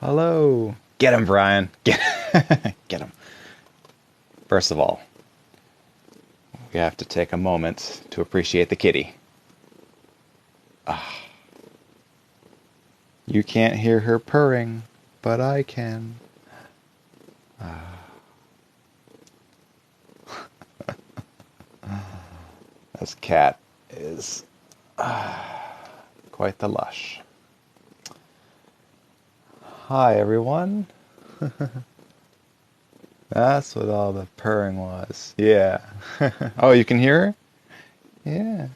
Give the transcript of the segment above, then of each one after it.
Hello. Get him, Brian. Get him. First of all, we have to take a moment to appreciate the kitty. You can't hear her purring, but I can. This cat is quite the lush. Hi, everyone. That's what all the purring was. Yeah. Oh, you can hear her? Yeah.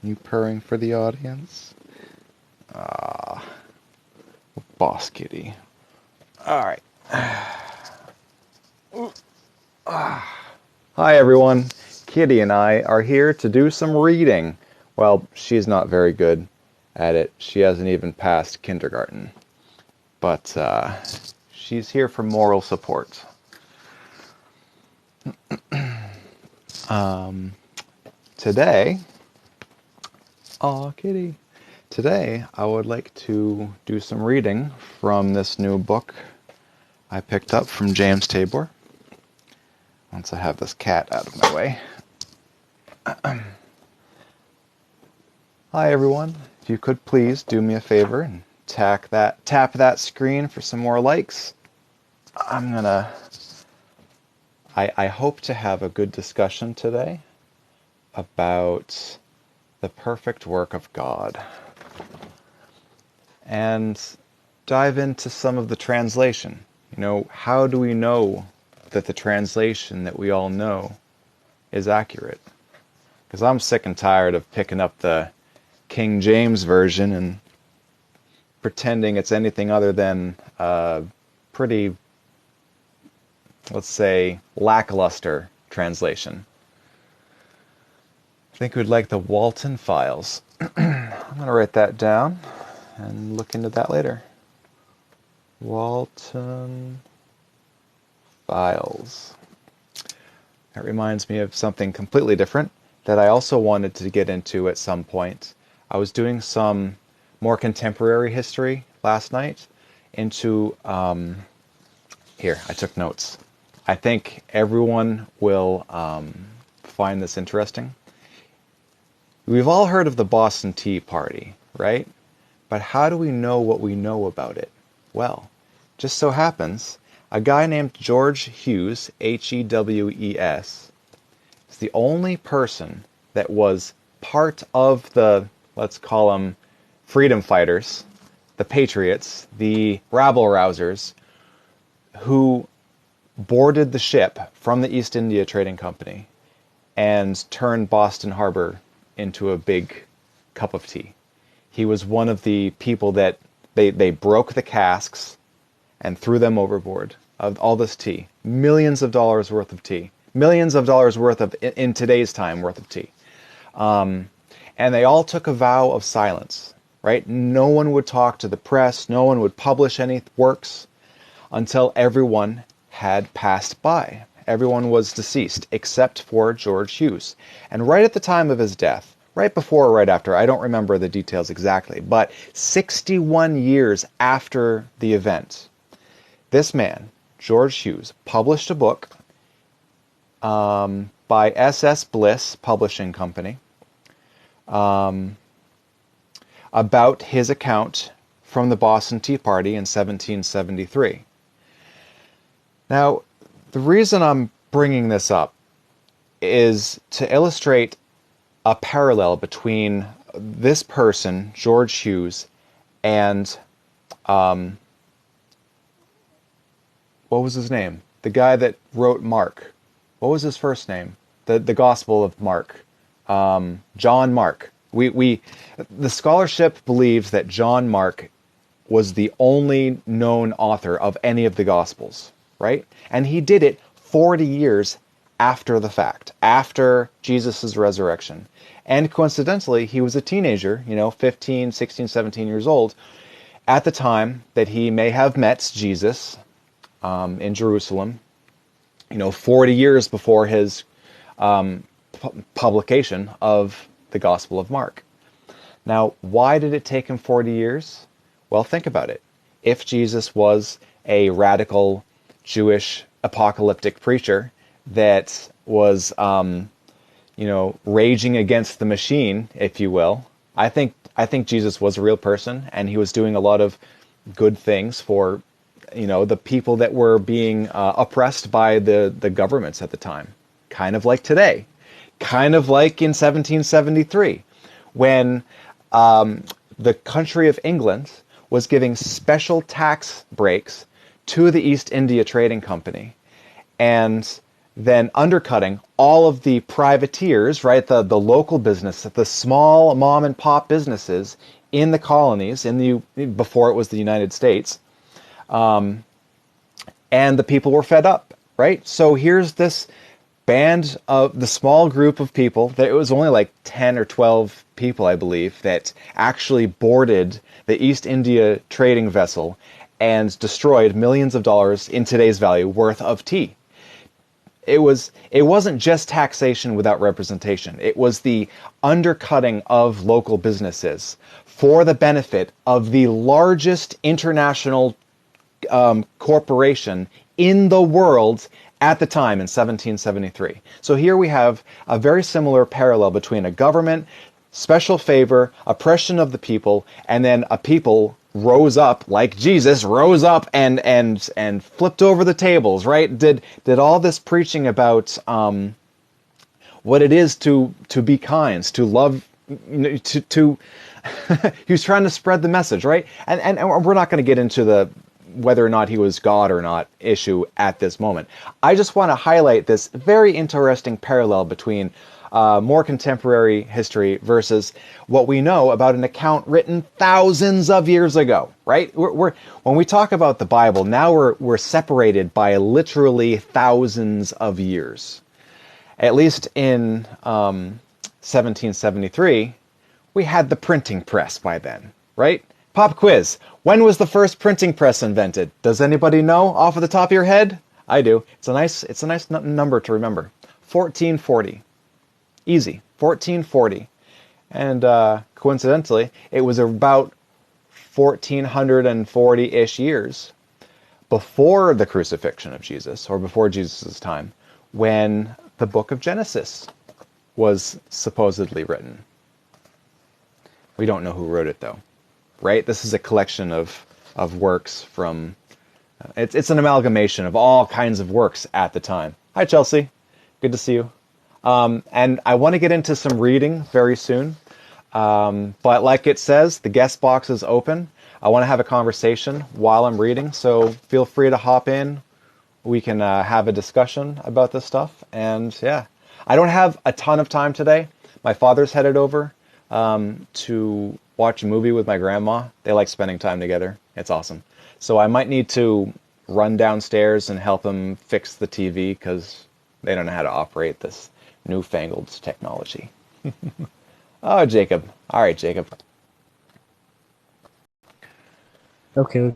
You purring for the audience? Ah, boss kitty. All right. Hi, everyone. Kitty and I are here to do some reading. Well, she's not very good at it. She hasn't even passed kindergarten. But she's here for moral support. Today, aw, kitty. Today, I would like to do some reading from this new book I picked up from James Tabor. Once I have this cat out of my way. Hi, everyone. If you could please do me a favor and tap that screen for some more likes. I hope to have a good discussion today about the perfect work of God and dive into some of the translation. How do we know that the translation that we all know is accurate? Because I'm sick and tired of picking up the King James Version and pretending it's anything other than a pretty, let's say, lackluster translation. I think we'd like the Walton Files. I'm going to write that down and look into that later. Walton Files. That reminds me of something completely different that I also wanted to get into at some point. I was doing some more contemporary history last night into, here, I took notes. I think everyone will find this interesting. We've all heard of the Boston Tea Party, right? But how do we know what we know about it? Well, just so happens, a guy named George Hughes, Hewes, is the only person that was part of the, let's call them, freedom fighters, the patriots, the rabble-rousers, who boarded the ship from the East India Trading Company and turned Boston Harbor into a big cup of tea. He was one of the people that they broke the casks and threw them overboard of all this tea. Millions of dollars worth of tea. Millions of dollars worth of, in today's time, worth of tea. And they all took a vow of silence, right? No one would talk to the press. No one would publish any works until everyone had passed by. Everyone was deceased, except for George Hughes. And right at the time of his death, right before or right after, I don't remember the details exactly, but 61 years after the event, this man, George Hughes, published a book by S.S. Bliss Publishing Company about his account from the Boston Tea Party in 1773. Now, the reason I'm bringing this up is to illustrate a parallel between this person, George Hughes, and what was his name? The guy that wrote Mark. What was his first name? The Gospel of Mark. John Mark. The scholarship believes that John Mark was the only known author of any of the Gospels, right? And he did it 40 years after the fact, after Jesus' resurrection. And coincidentally, he was a teenager, 15, 16, 17 years old, at the time that he may have met Jesus in Jerusalem, 40 years before his publication of the Gospel of Mark. Now, why did it take him 40 years? Well, think about it. If Jesus was a radical Jewish apocalyptic preacher that was, raging against the machine, if you will, I think Jesus was a real person, and he was doing a lot of good things for, the people that were being oppressed by the governments at the time. Kind of like today. Kind of like in 1773, when the country of England was giving special tax breaks to the East India Trading Company, and then undercutting all of the privateers, right, the local business, the small mom and pop businesses in the colonies, before it was the United States, and the people were fed up, right? So here's this band of the small group of people, that it was only like 10 or 12 people, I believe, that actually boarded the East India trading vessel and destroyed millions of dollars in today's value worth of tea. It wasn't just taxation without representation. It was the undercutting of local businesses for the benefit of the largest international corporation in the world at the time in 1773. So here we have a very similar parallel between a government, special favor, oppression of the people, and then a people rose up, like Jesus rose up and flipped over the tables, right? Did all this preaching about what it is to be kind, to love, to he was trying to spread the message, right? And we're not going to get into the whether or not he was God or not issue at this moment. I just want to highlight this very interesting parallel between more contemporary history versus what we know about an account written thousands of years ago, right? When we talk about the Bible, now we're separated by literally thousands of years. At least in 1773, we had the printing press by then, right? Pop quiz. When was the first printing press invented? Does anybody know off of the top of your head? I do. It's a nice number to remember. 1440. Easy. 1440. And coincidentally, it was about 1440-ish years before the crucifixion of Jesus, or before Jesus' time, when the book of Genesis was supposedly written. We don't know who wrote it, though. Right? This is a collection of works from... It's an amalgamation of all kinds of works at the time. Hi, Chelsea. Good to see you. And I want to get into some reading very soon. But like it says, the guest box is open. I want to have a conversation while I'm reading, so feel free to hop in. We can have a discussion about this stuff. And yeah, I don't have a ton of time today. My father's headed over to watch a movie with my grandma. They like spending time together. It's awesome. So I might need to run downstairs and help them fix the TV because they don't know how to operate this newfangled technology. Oh, Jacob. All right, Jacob. Okay,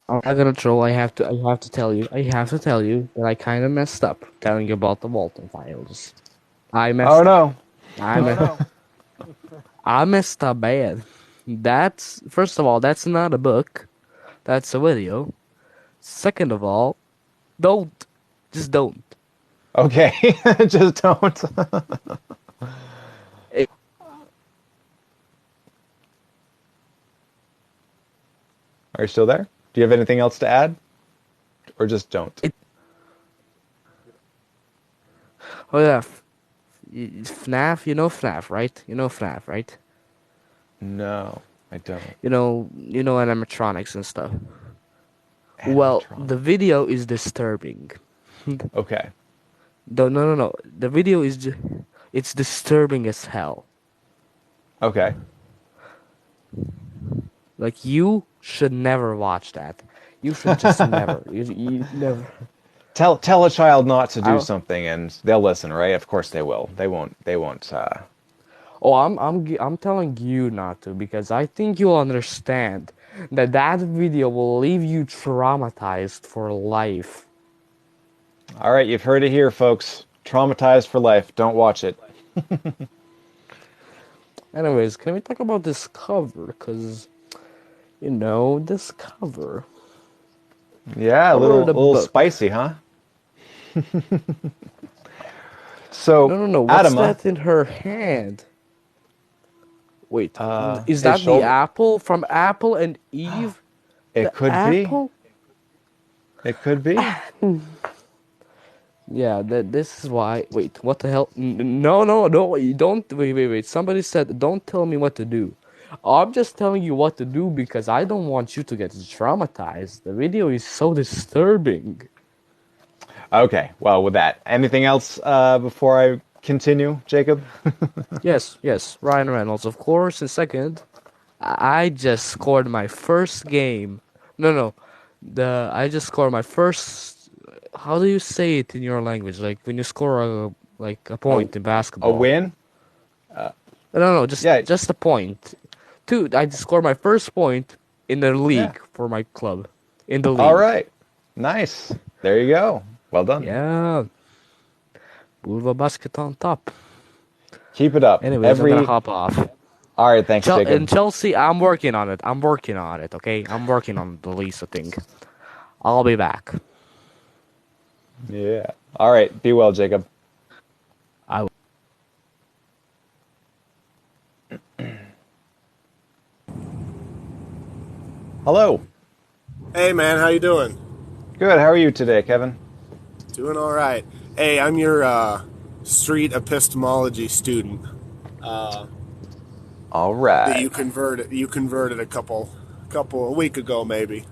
I'm not gonna troll. I have to tell you. I have to tell you that I kind of messed up telling you about the Walton files. I Oh messed up. no. I me- I messed up bad. That's first of all, that's not a book. That's a video. Second of all, don't. Just don't. Okay. Just don't. It, Are you still there? Do you have anything else to add? Or just don't? it, oh yeah, FNAF. You know FNAF, right? You know FNAF, right? No, I don't. You know animatronics and stuff. Well, the Animatronic. video is disturbing. Okay. No. The video is it's disturbing as hell. Okay. Like you should never watch that. You should just never. You never. Tell a child not to do I, something and they'll listen, right? Of course they will. They won't I'm telling you not to because I think you'll understand that that video will leave you traumatized for life. All right, you've heard it here, folks. Traumatized for life. Don't watch it. Anyways, can we talk about this cover? Because, this cover. Yeah, a Cover of the little book. spicy, huh? So, No, no, no. What's Adama, that in her hand? Wait, is his that the shoulder. apple from Apple and Eve? It The could be. apple? It could be. Yeah, this is why. Wait, what the hell? No, no, no. You don't. Wait, wait, wait. Somebody said, don't tell me what to do. I'm just telling you what to do because I don't want you to get traumatized. The video is so disturbing. Okay, well, with that, anything else before I continue, Jacob? Yes, yes. Ryan Reynolds, of course. And second, I just scored my first game. No, no. I just scored my first. How do you say it in your language? Like when you score a A, point in a basketball. win? No, no, no, Yeah, just a point. Two, I just scored my first point in the yeah. league for my club. In the All league. right. Nice. There you go. Well done. Yeah. Bulva basket on top. Keep it up. Anyways, I'm gonna hop off. All right, thanks, In Jacob. Chelsea, I'm working on it. I'm working on it, okay? I'm working on the Lisa thing. I'll be back. Yeah. All right. Be well, Jacob. I Hello. Hey man, how you doing? Good. How are you today, Kevin? Doing all right. Hey, I'm your street epistemology student All that right. you converted a week ago maybe.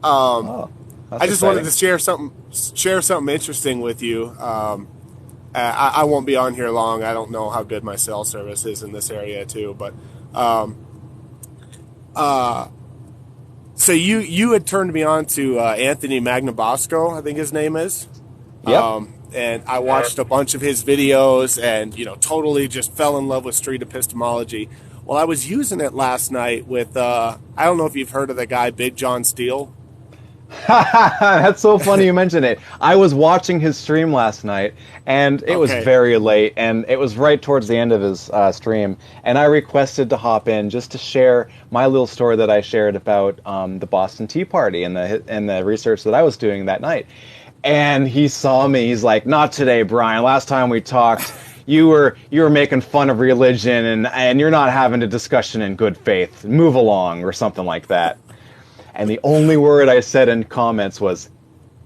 Oh, I that's just wanted exciting. to share something interesting with you. I won't be on here long. I don't know how good my cell service is in this area too, but so you had turned me on to Anthony Magnabosco, I think his name is. Yep. And I watched a bunch of his videos and, totally just fell in love with street epistemology. Well, I was using it last night with, I don't know if you've heard of the guy, Big John Steele. That's so funny you mentioned it. I was watching his stream last night, and it was Okay. very late, and it was right towards the end of his stream, and I requested to hop in just to share my little story that I shared about the Boston Tea Party and the research that I was doing that night. And he saw me. He's like, "Not today, Brian. Last time we talked, you were making fun of religion, and you're not having a discussion in good faith. Move along," or something like that. And the only word I said in comments was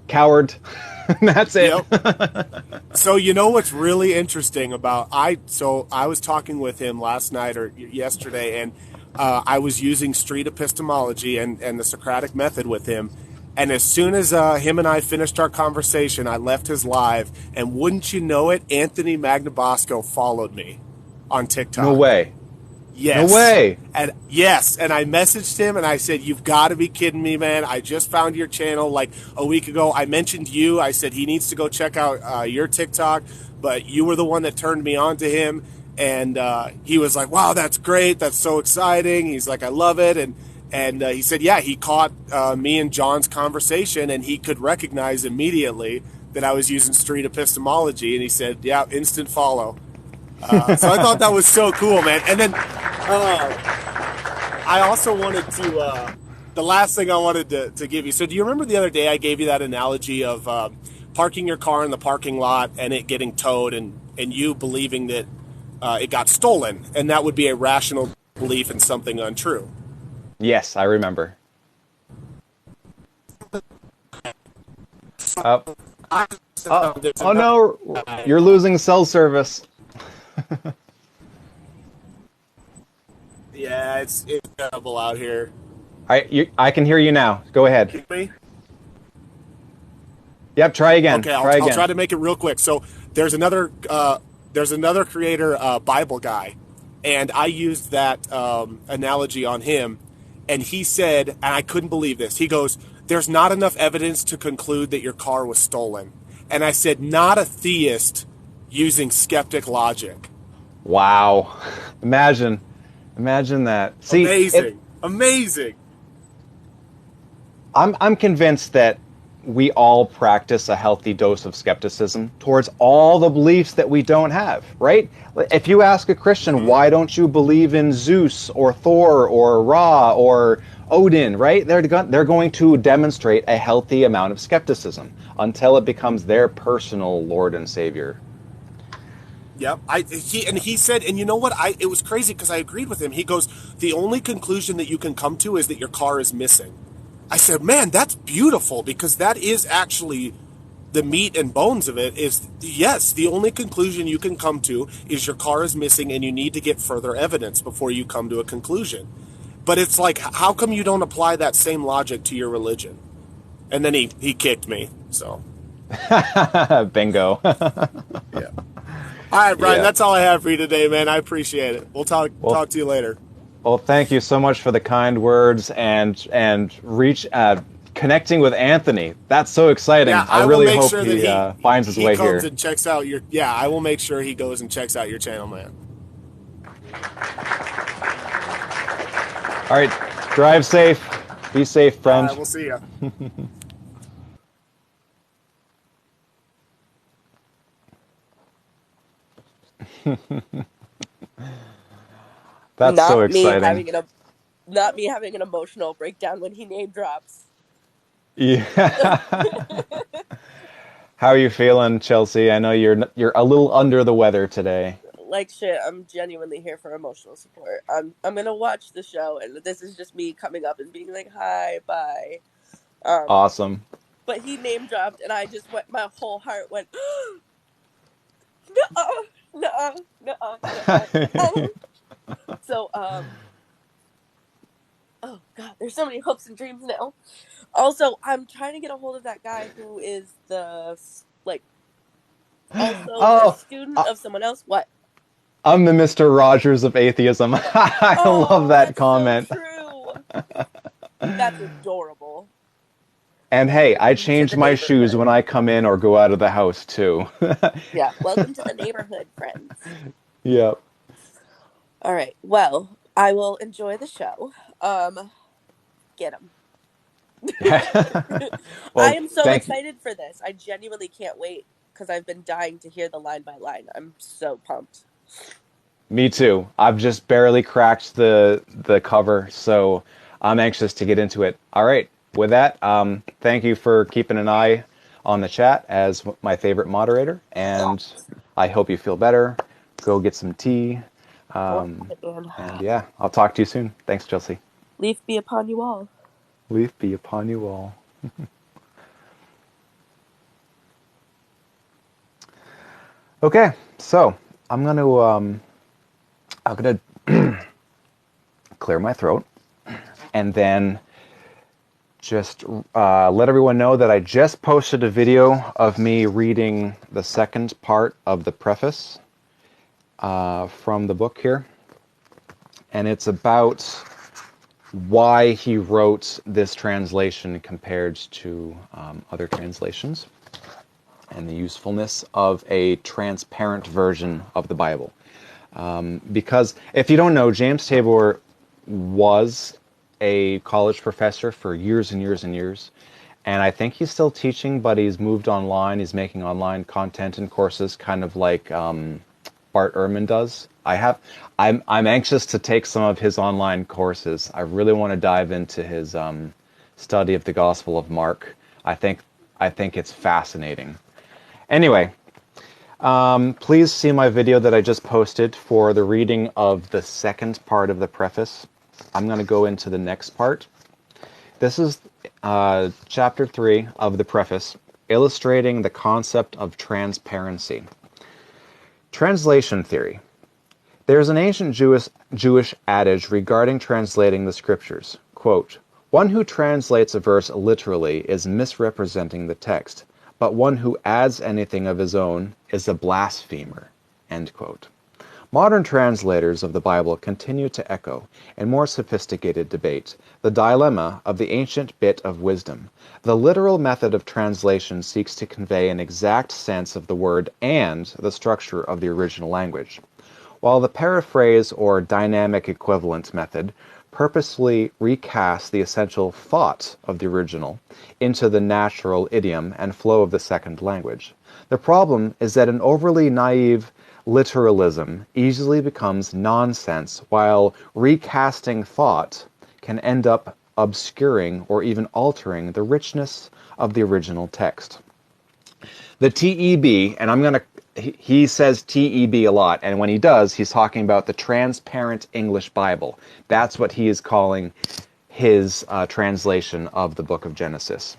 coward. That's it. Yep. So you know what's really interesting about I was talking with him last night or yesterday, and I was using street epistemology and the Socratic method with him. And as soon as him and I finished our conversation, I left his live, and wouldn't you know it, Anthony Magnabosco followed me on No TikTok. way. No Yes. way. And yes, and I messaged him and I said, "You've got to be kidding me, man. I just found your channel like a week ago. I mentioned you. I said he needs to go check out your TikTok, but you were the one that turned me on to him." And he was like, "Wow, that's great. That's so exciting." He's like, "I love it." And he said, "Yeah, he caught me and John's conversation and he could recognize immediately that I was using street epistemology." And he said, "Yeah, instant follow." So I thought that was so cool, man. And then I also wanted to, the last thing I wanted to give you. So do you remember the other day I gave you that analogy of parking your car in the parking lot and it getting towed and you believing that it got stolen, and that would be a rational belief in something untrue? Yes, I remember. Uh, oh no, you're losing cell service. Yeah, it's terrible out here. I can hear you now. Go ahead. Hear me? Yep, try again. Okay, Try I'll try again. to make it real quick. So there's another creator, Bible guy, and I used that analogy on him, and he said, and I couldn't believe this. He goes, "There's not enough evidence to conclude that your car was stolen," and I said, "Not a theist using skeptic logic." Wow. Imagine. Imagine that. See, Amazing, amazing. I'm convinced that we all practice a healthy dose of skepticism towards all the beliefs that we don't have, right? If you ask a Christian, why don't you believe in Zeus or Thor or Ra or Odin, right? They're going to demonstrate a healthy amount of skepticism until it becomes their personal Lord and Savior. Yep. He said, and you know what? It was crazy because I agreed with him. He goes, the only conclusion that you can come to is that your car is missing. I said, man, that's beautiful, because that is actually the meat and bones of it. Is, yes, the only conclusion you can come to is your car is missing, and you need to get further evidence before you come to a conclusion. But it's like, how come you don't apply that same logic to your religion? And then he kicked me. So Bingo. yeah. All right, Brian, Yeah. that's all I have for you today, man. I appreciate it. We'll talk to you later. Well, thank you so much for the kind words and connecting with Anthony. That's so exciting. Yeah, I will really make hope sure he that finds his way here. comes and checks out your. Yeah, I will make sure he goes and checks out your channel, man. All right, drive safe. Be safe, friend. All right, we'll see ya. That's so exciting. Not me having an emotional breakdown when he name drops. Yeah. How are you feeling, Chelsea? I know you're a little under the weather today. Like shit, I'm genuinely here for emotional support. I'm gonna watch the show, and this is just me coming up and being like, "Hi, bye." Awesome. But he name dropped, and I just went. My whole heart went. No. So oh god, there's so many hopes and dreams now. Also, I'm trying to get a hold of that guy who is the also a student of someone else. What? I'm the Mr. Rogers of atheism. I love that comment. So true. That's adorable. And hey, I change my shoes when I come in or go out of the house too. Yeah, welcome to the neighborhood, friends. Yep. All right. Well, I will enjoy the show. Get him. Well, I am so excited for this. I genuinely can't wait because I've been dying to hear the line by line. I'm so pumped. Me too. I've just barely cracked the cover, so I'm anxious to get into it. All right. With that, thank you for keeping an eye on the chat as my favorite moderator, and I hope you feel better. Go get some tea. And yeah, I'll talk to you soon. Thanks, Chelsea. Leaf be upon you all. Leaf be upon you all. Okay, so I'm gonna clear my throat, and then just let everyone know that I just posted a video of me reading the second part of the preface from the book here, and it's about why he wrote this translation compared to other translations, and the usefulness of a transparent version of the Bible. Because if you don't know, James Tabor was a college professor for years and years and years, and I think he's still teaching, but he's moved online. He's making online content and courses, kind of like Bart Ehrman does. I'm anxious to take some of his online courses. I really want to dive into his study of the Gospel of Mark. I think it's fascinating. Anyway, please see my video that I just posted for the reading of the second part of the preface. I'm going to go into the next part. This is chapter 3 of the preface, illustrating the concept of transparency. Translation theory. There's an ancient Jewish adage regarding translating the scriptures. Quote, "One who translates a verse literally is misrepresenting the text, but one who adds anything of his own is a blasphemer." End quote. Modern translators of the Bible continue to echo, in more sophisticated debate, the dilemma of the ancient bit of wisdom. The literal method of translation seeks to convey an exact sense of the word and the structure of the original language, while the paraphrase or dynamic equivalent method purposely recasts the essential thought of the original into the natural idiom and flow of the second language. The problem is that an overly naive literalism easily becomes nonsense, while recasting thought can end up obscuring or even altering the richness of the original text. The TEB, and he says TEB a lot, and when he does, he's talking about the Transparent English Bible. That's what he is calling his translation of the book of Genesis.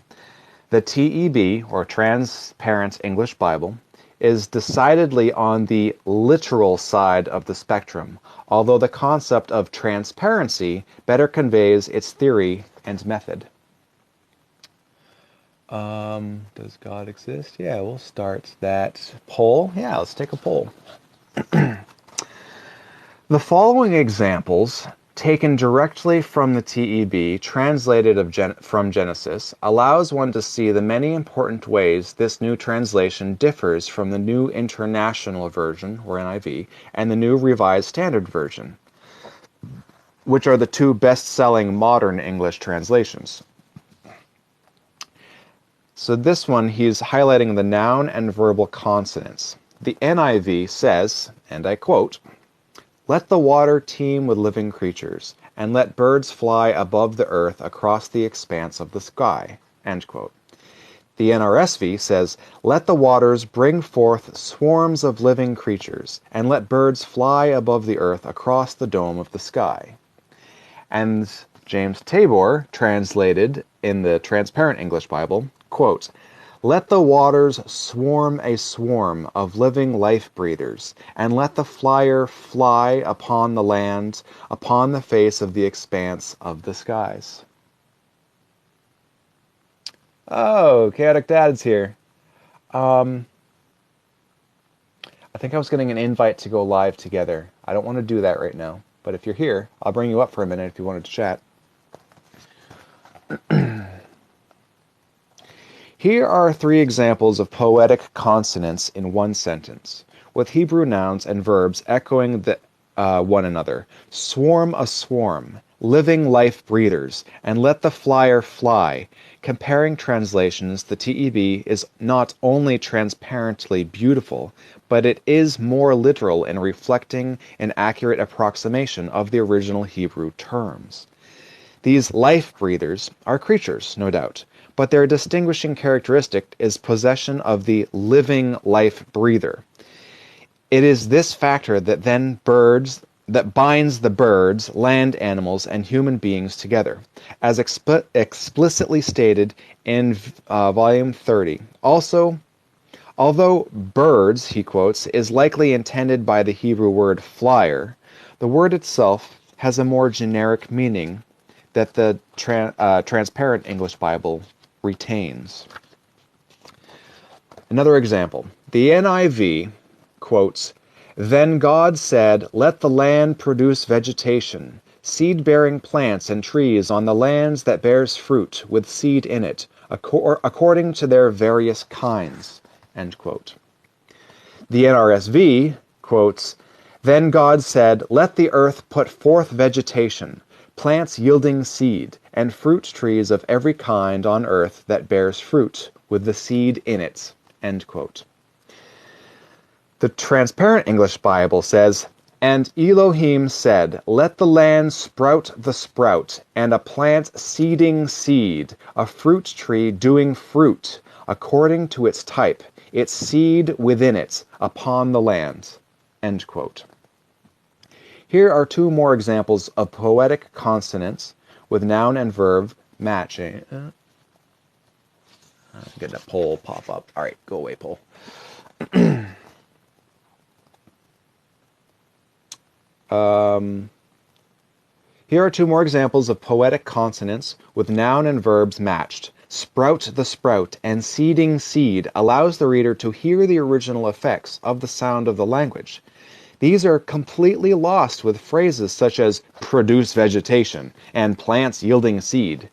The TEB, or Transparent English Bible, is decidedly on the literal side of the spectrum, although the concept of transparency better conveys its theory and method. Does God exist? Yeah, we'll start that poll. Yeah, let's take a poll. The following examples, taken directly from the TEB, translated from Genesis, allows one to see the many important ways this new translation differs from the New International Version, or NIV, and the New Revised Standard Version, which are the two best-selling modern English translations. So this one, he's highlighting the noun and verbal consonants. The NIV says, and I quote, "Let the water teem with living creatures, and let birds fly above the earth across the expanse of the sky." End quote. The NRSV says, "Let the waters bring forth swarms of living creatures, and let birds fly above the earth across the dome of the sky." And James Tabor translated in the Transparent English Bible, quote, "Let the waters swarm a swarm of living life-breathers, and let the flyer fly upon the land, upon the face of the expanse of the skies." Oh, Chaotic Dad's here. I think I was getting an invite to go live together. I don't want to do that right now, but if you're here, I'll bring you up for a minute if you wanted to chat. Here are 3 examples of poetic consonants in one sentence, with Hebrew nouns and verbs echoing one another. Swarm a swarm, living life breathers, and let the flyer fly. Comparing translations, the TEB is not only transparently beautiful, but it is more literal in reflecting an accurate approximation of the original Hebrew terms. These life breathers are creatures, no doubt, but their distinguishing characteristic is possession of the living life breather. It is this factor that binds the birds, land animals, and human beings together, as explicitly stated in volume 30. Also, although birds, he quotes, is likely intended by the Hebrew word flyer, the word itself has a more generic meaning that the Transparent English Bible retains. Another example. The NIV quotes, "Then God said, let the land produce vegetation, seed-bearing plants and trees on the lands that bears fruit with seed in it, according to their various kinds." End quote. The NRSV quotes, "Then God said, let the earth put forth vegetation, plants yielding seed, and fruit trees of every kind on earth that bears fruit, with the seed in it." End quote. The Transparent English Bible says, "And Elohim said, let the land sprout the sprout, and a plant seeding seed, a fruit tree doing fruit, according to its type, its seed within it, upon the land." End quote. Here are 2 more examples of poetic consonants with noun and verb matching. I'm getting a poll pop up. All right, go away, poll. Here are 2 more examples of poetic consonants with noun and verbs matched. Sprout the sprout and seeding seed allows the reader to hear the original effects of the sound of the language. These are completely lost with phrases such as produce vegetation and plants yielding seed.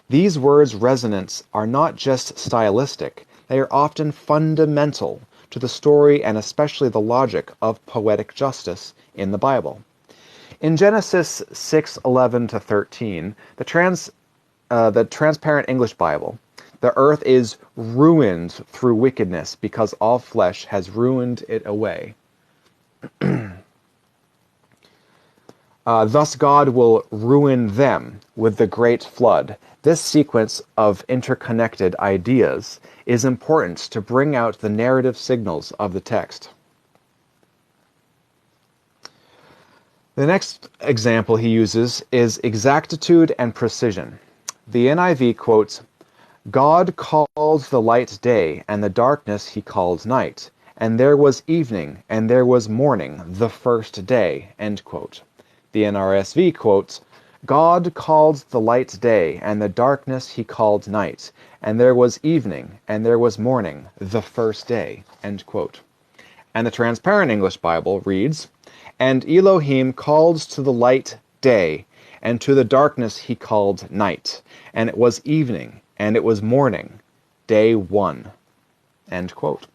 These words' resonance are not just stylistic, they are often fundamental to the story and especially the logic of poetic justice in the Bible. In Genesis 6:11 to 13, the Transparent English Bible, the earth is ruined through wickedness because all flesh has ruined it away. Thus God will ruin them with the great flood. This sequence of interconnected ideas is important to bring out the narrative signals of the text. The next example he uses is exactitude and precision. The NIV quotes, God called the light day, and the darkness he called night. And there was evening, and there was morning, the first day. End quote. The NRSV quotes, God called the light day, and the darkness he called night. And there was evening, and there was morning, the first day. End quote. And the Transparent English Bible reads, and Elohim called to the light day, and to the darkness he called night. And it was evening, and it was morning, day one. End quote.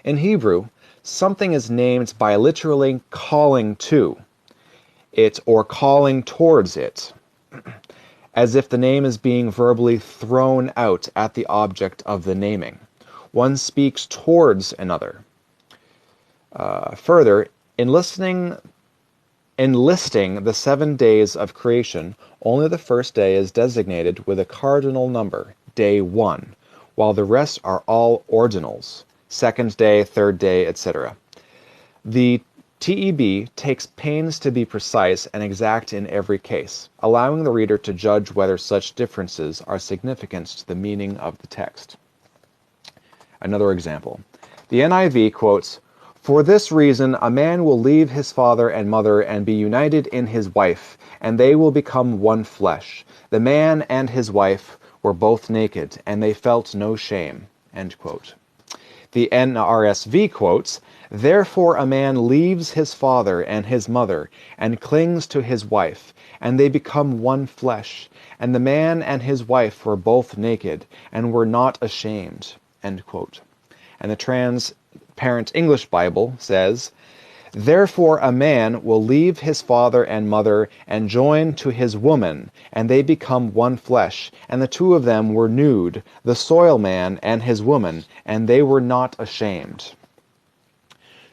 In Hebrew, something is named by literally calling to it or calling towards it, as if the name is being verbally thrown out at the object of the naming. One speaks towards another. Further, in listing the 7 days of creation, only the first day is designated with a cardinal number, day 1, while the rest are all ordinals, second day, third day, etc. The TEB takes pains to be precise and exact in every case, allowing the reader to judge whether such differences are significant to the meaning of the text. Another example. The NIV quotes, for this reason a man will leave his father and mother and be united in his wife, and they will become one flesh. The man and his wife were both naked, and they felt no shame. End quote. The NRSV quotes, therefore a man leaves his father and his mother, and clings to his wife, and they become one flesh. And the man and his wife were both naked, and were not ashamed. End quote. And the Transparent English Bible says, therefore a man will leave his father and mother and join to his woman, and they become one flesh. And the two of them were nude, the soil man and his woman, and they were not ashamed.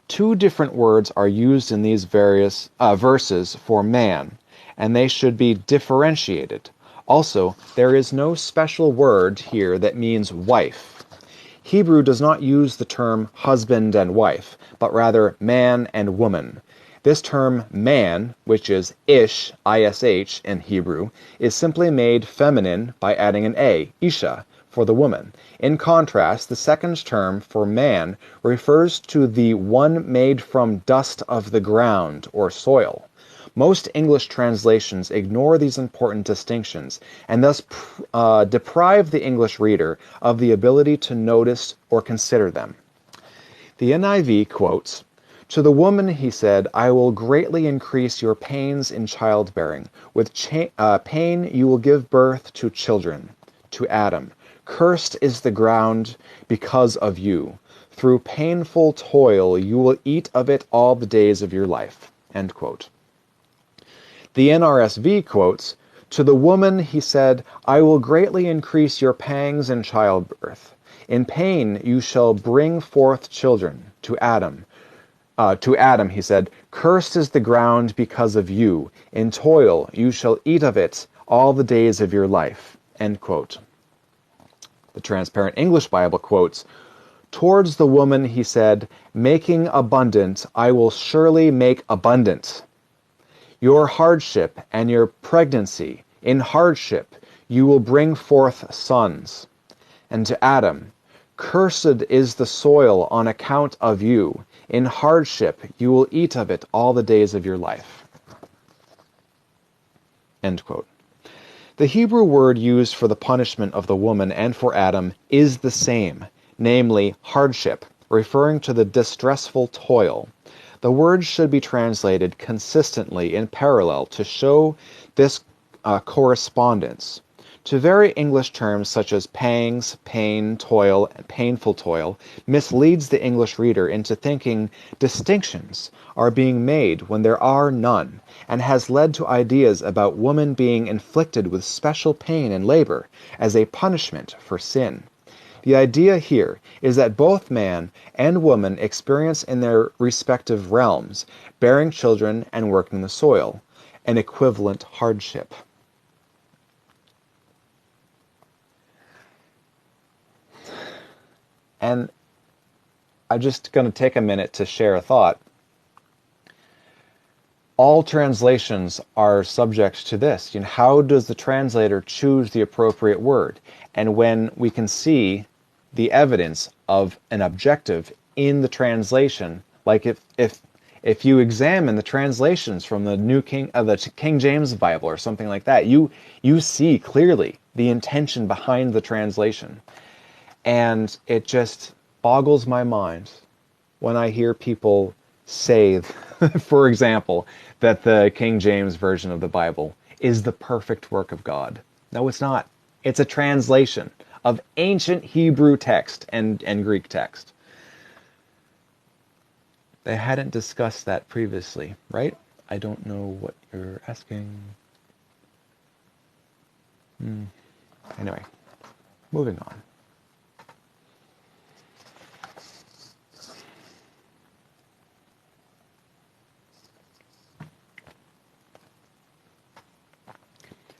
Two different words are used in these various verses for man, and they should be differentiated. Also, there is no special word here that means wife. Hebrew does not use the term husband and wife, but rather man and woman. This term man, which is ish, ish in Hebrew, is simply made feminine by adding an a, isha, for the woman. In contrast, the second term for man refers to the one made from dust of the ground or soil. Most English translations ignore these important distinctions and thus deprive the English reader of the ability to notice or consider them. The NIV quotes, to the woman he said, I will greatly increase your pains in childbearing. With pain you will give birth to children. To Adam, cursed is the ground because of you. Through painful toil you will eat of it all the days of your life. End quote. The NRSV quotes, to the woman he said, I will greatly increase your pangs in childbirth. In pain you shall bring forth children. To Adam he said, cursed is the ground because of you. In toil you shall eat of it all the days of your life. End quote. The Transparent English Bible quotes, towards the woman he said, making abundant, I will surely make abundant. Your hardship and your pregnancy, in hardship you will bring forth sons. And to Adam, cursed is the soil on account of you. In hardship you will eat of it all the days of your life. End quote. The Hebrew word used for the punishment of the woman and for Adam is the same, namely hardship, referring to the distressful toil. The word should be translated consistently in parallel to show this correspondence. To vary English terms such as pangs, pain, toil, and painful toil misleads the English reader into thinking distinctions are being made when there are none, and has led to ideas about woman being inflicted with special pain and labor as a punishment for sin. The idea here is that both man and woman experience in their respective realms, bearing children and working the soil, an equivalent hardship. And I'm just going to take a minute to share a thought. All translations are subject to this. How does the translator choose the appropriate word? And when we can see the evidence of an objective in the translation, like if you examine the translations from the the King James Bible or something like that, you see clearly the intention behind the translation. And it just boggles my mind when I hear people say, for example, that the King James Version of the Bible is the perfect work of God. No, it's not. It's a translation of ancient Hebrew text and Greek text. They hadn't discussed that previously, right? I don't know what you're asking. Anyway, moving on.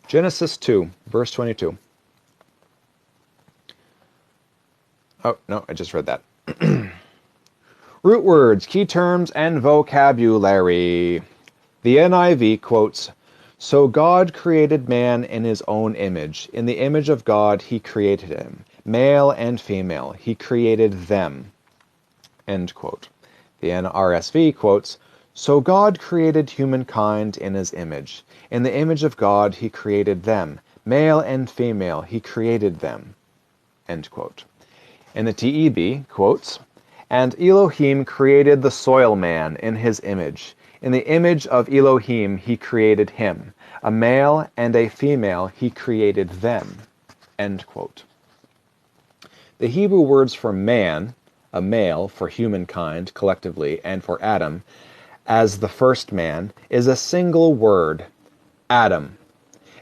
Genesis 2, verse 22. Oh, no, I just read that. Root words, key terms, and vocabulary. The NIV quotes, "So God created man in his own image. In the image of God he created him. Male and female, he created them." End quote. The NRSV quotes, "So God created humankind in his image. In the image of God he created them. Male and female, he created them." End quote. And the TEB quotes, "And Elohim created the soil man in his image. In the image of Elohim he created him. A male and a female he created them." End quote. The Hebrew words for man, a male, for humankind collectively, and for Adam, as the first man, is a single word, Adam.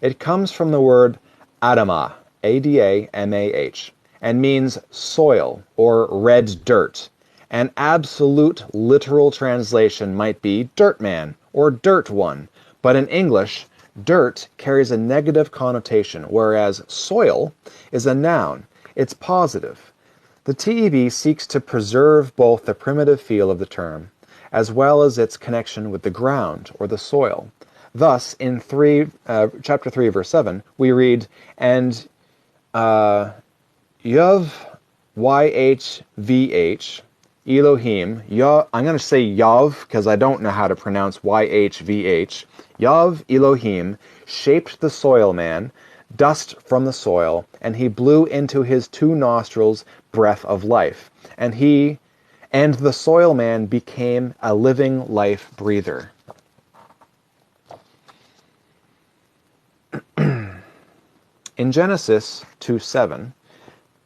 It comes from the word Adamah, Adamah, and means soil or red dirt. An absolute literal translation might be dirt man or dirt one, but in English, dirt carries a negative connotation, whereas soil is a noun. It's positive. The TEV seeks to preserve both the primitive feel of the term, as well as its connection with the ground or the soil. Thus, in chapter 3, verse 7, we read, "And Yhvh, YHVH, Elohim," I'm going to say Yav because I don't know how to pronounce YHVH. "Yav Elohim shaped the soil man, dust from the soil, and he blew into his two nostrils breath of life. And the soil man became a living life breather." In Genesis 2:7,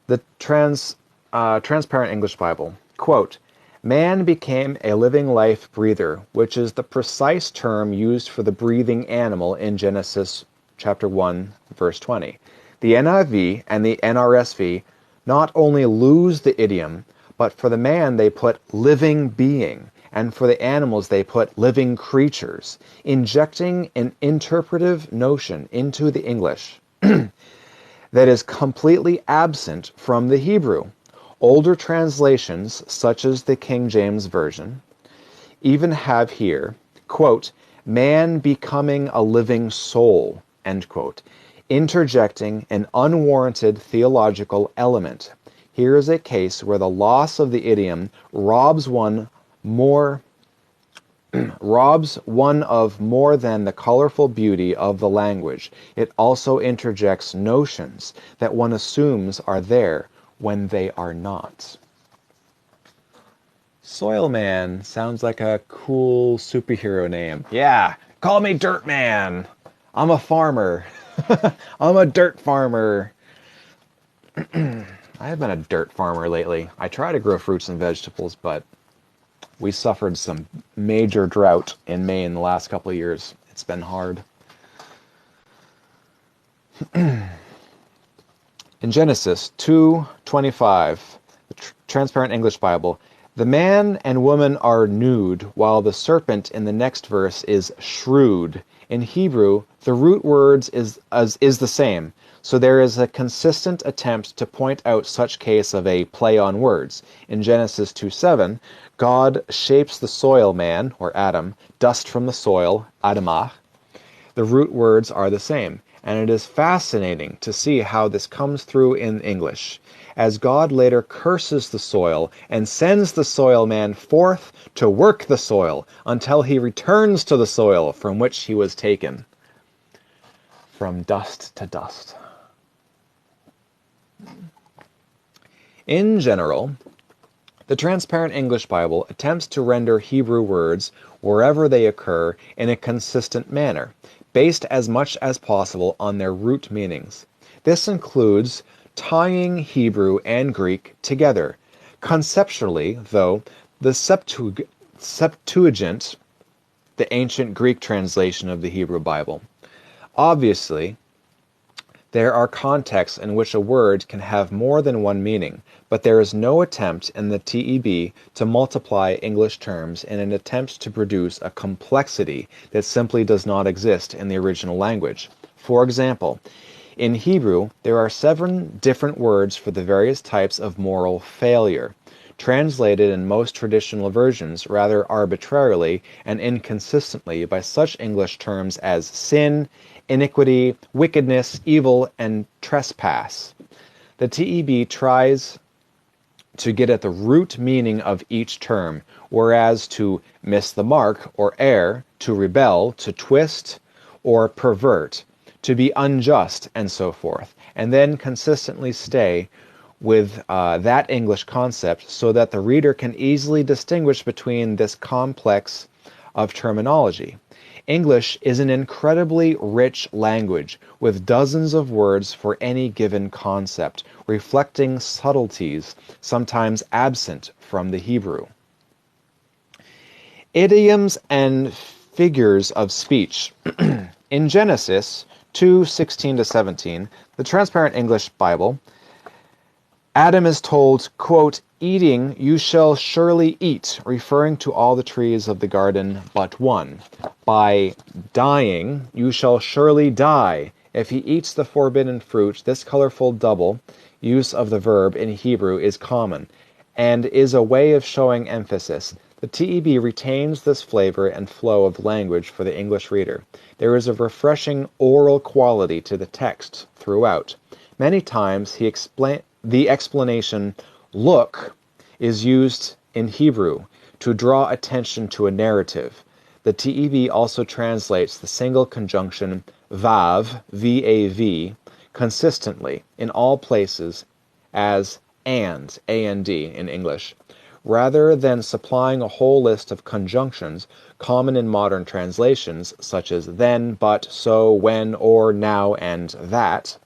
the Transparent English Bible, quote, "Man became a living life breather," which is the precise term used for the breathing animal in Genesis chapter 1, verse 20. The NIV and the NRSV not only lose the idiom, but for the man they put living being, and for the animals they put living creatures, injecting an interpretive notion into the English that is completely absent from the Hebrew. Older translations, such as the King James Version, even have here, quote, "man becoming a living soul," end quote, interjecting an unwarranted theological element. Here is a case where the loss of the idiom robs one of more than the colorful beauty of the language. It also interjects notions that one assumes are there when they are not. Soil Man sounds like a cool superhero name. Yeah, call me Dirt Man. I'm a farmer. I'm a dirt farmer. I have been a dirt farmer lately. I try to grow fruits and vegetables, but we suffered some major drought in Maine in the last couple of years. It's been hard. In Genesis 2:25, the Transparent English Bible, the man and woman are nude, while the serpent in the next verse is shrewd. In Hebrew, the root words is the same, so there is a consistent attempt to point out such case of a play on words. In Genesis 2:7, God shapes the soil man, or Adam, dust from the soil, Adamah. The root words are the same, and it is fascinating to see how this comes through in English, as God later curses the soil and sends the soil man forth to work the soil until he returns to the soil from which he was taken. From dust to dust. In general, the Transparent English Bible attempts to render Hebrew words, wherever they occur, in a consistent manner, based as much as possible on their root meanings. This includes tying Hebrew and Greek together. Conceptually, though, the Septuagint, the ancient Greek translation of the Hebrew Bible, obviously, there are contexts in which a word can have more than one meaning, but there is no attempt in the TEB to multiply English terms in an attempt to produce a complexity that simply does not exist in the original language. For example, in Hebrew, there are 7 different words for the various types of moral failure, translated in most traditional versions rather arbitrarily and inconsistently by such English terms as sin, iniquity, wickedness, evil, and trespass. The TEB tries to get at the root meaning of each term, whereas to miss the mark or err, to rebel, to twist or pervert, to be unjust, and so forth, and then consistently stay with that English concept so that the reader can easily distinguish between this complex of terminology. English is an incredibly rich language with dozens of words for any given concept, reflecting subtleties sometimes absent from the Hebrew. Idioms and figures of speech. In Genesis 2:16-17, the Transparent English Bible, Adam is told, quote, "Eating you shall surely eat," referring to all the trees of the garden but one. By dying you shall surely die. If he eats the forbidden fruit, this colorful double use of the verb in Hebrew is common, and is a way of showing emphasis. The TEB retains this flavor and flow of language for the English reader. There is a refreshing oral quality to the text throughout. Many times the explanation, "look," is used in Hebrew to draw attention to a narrative. The TEB also translates the single conjunction vav, V-A-V, consistently in all places as and, A-N-D in English, rather than supplying a whole list of conjunctions common in modern translations, such as then, but, so, when, or, now, and that.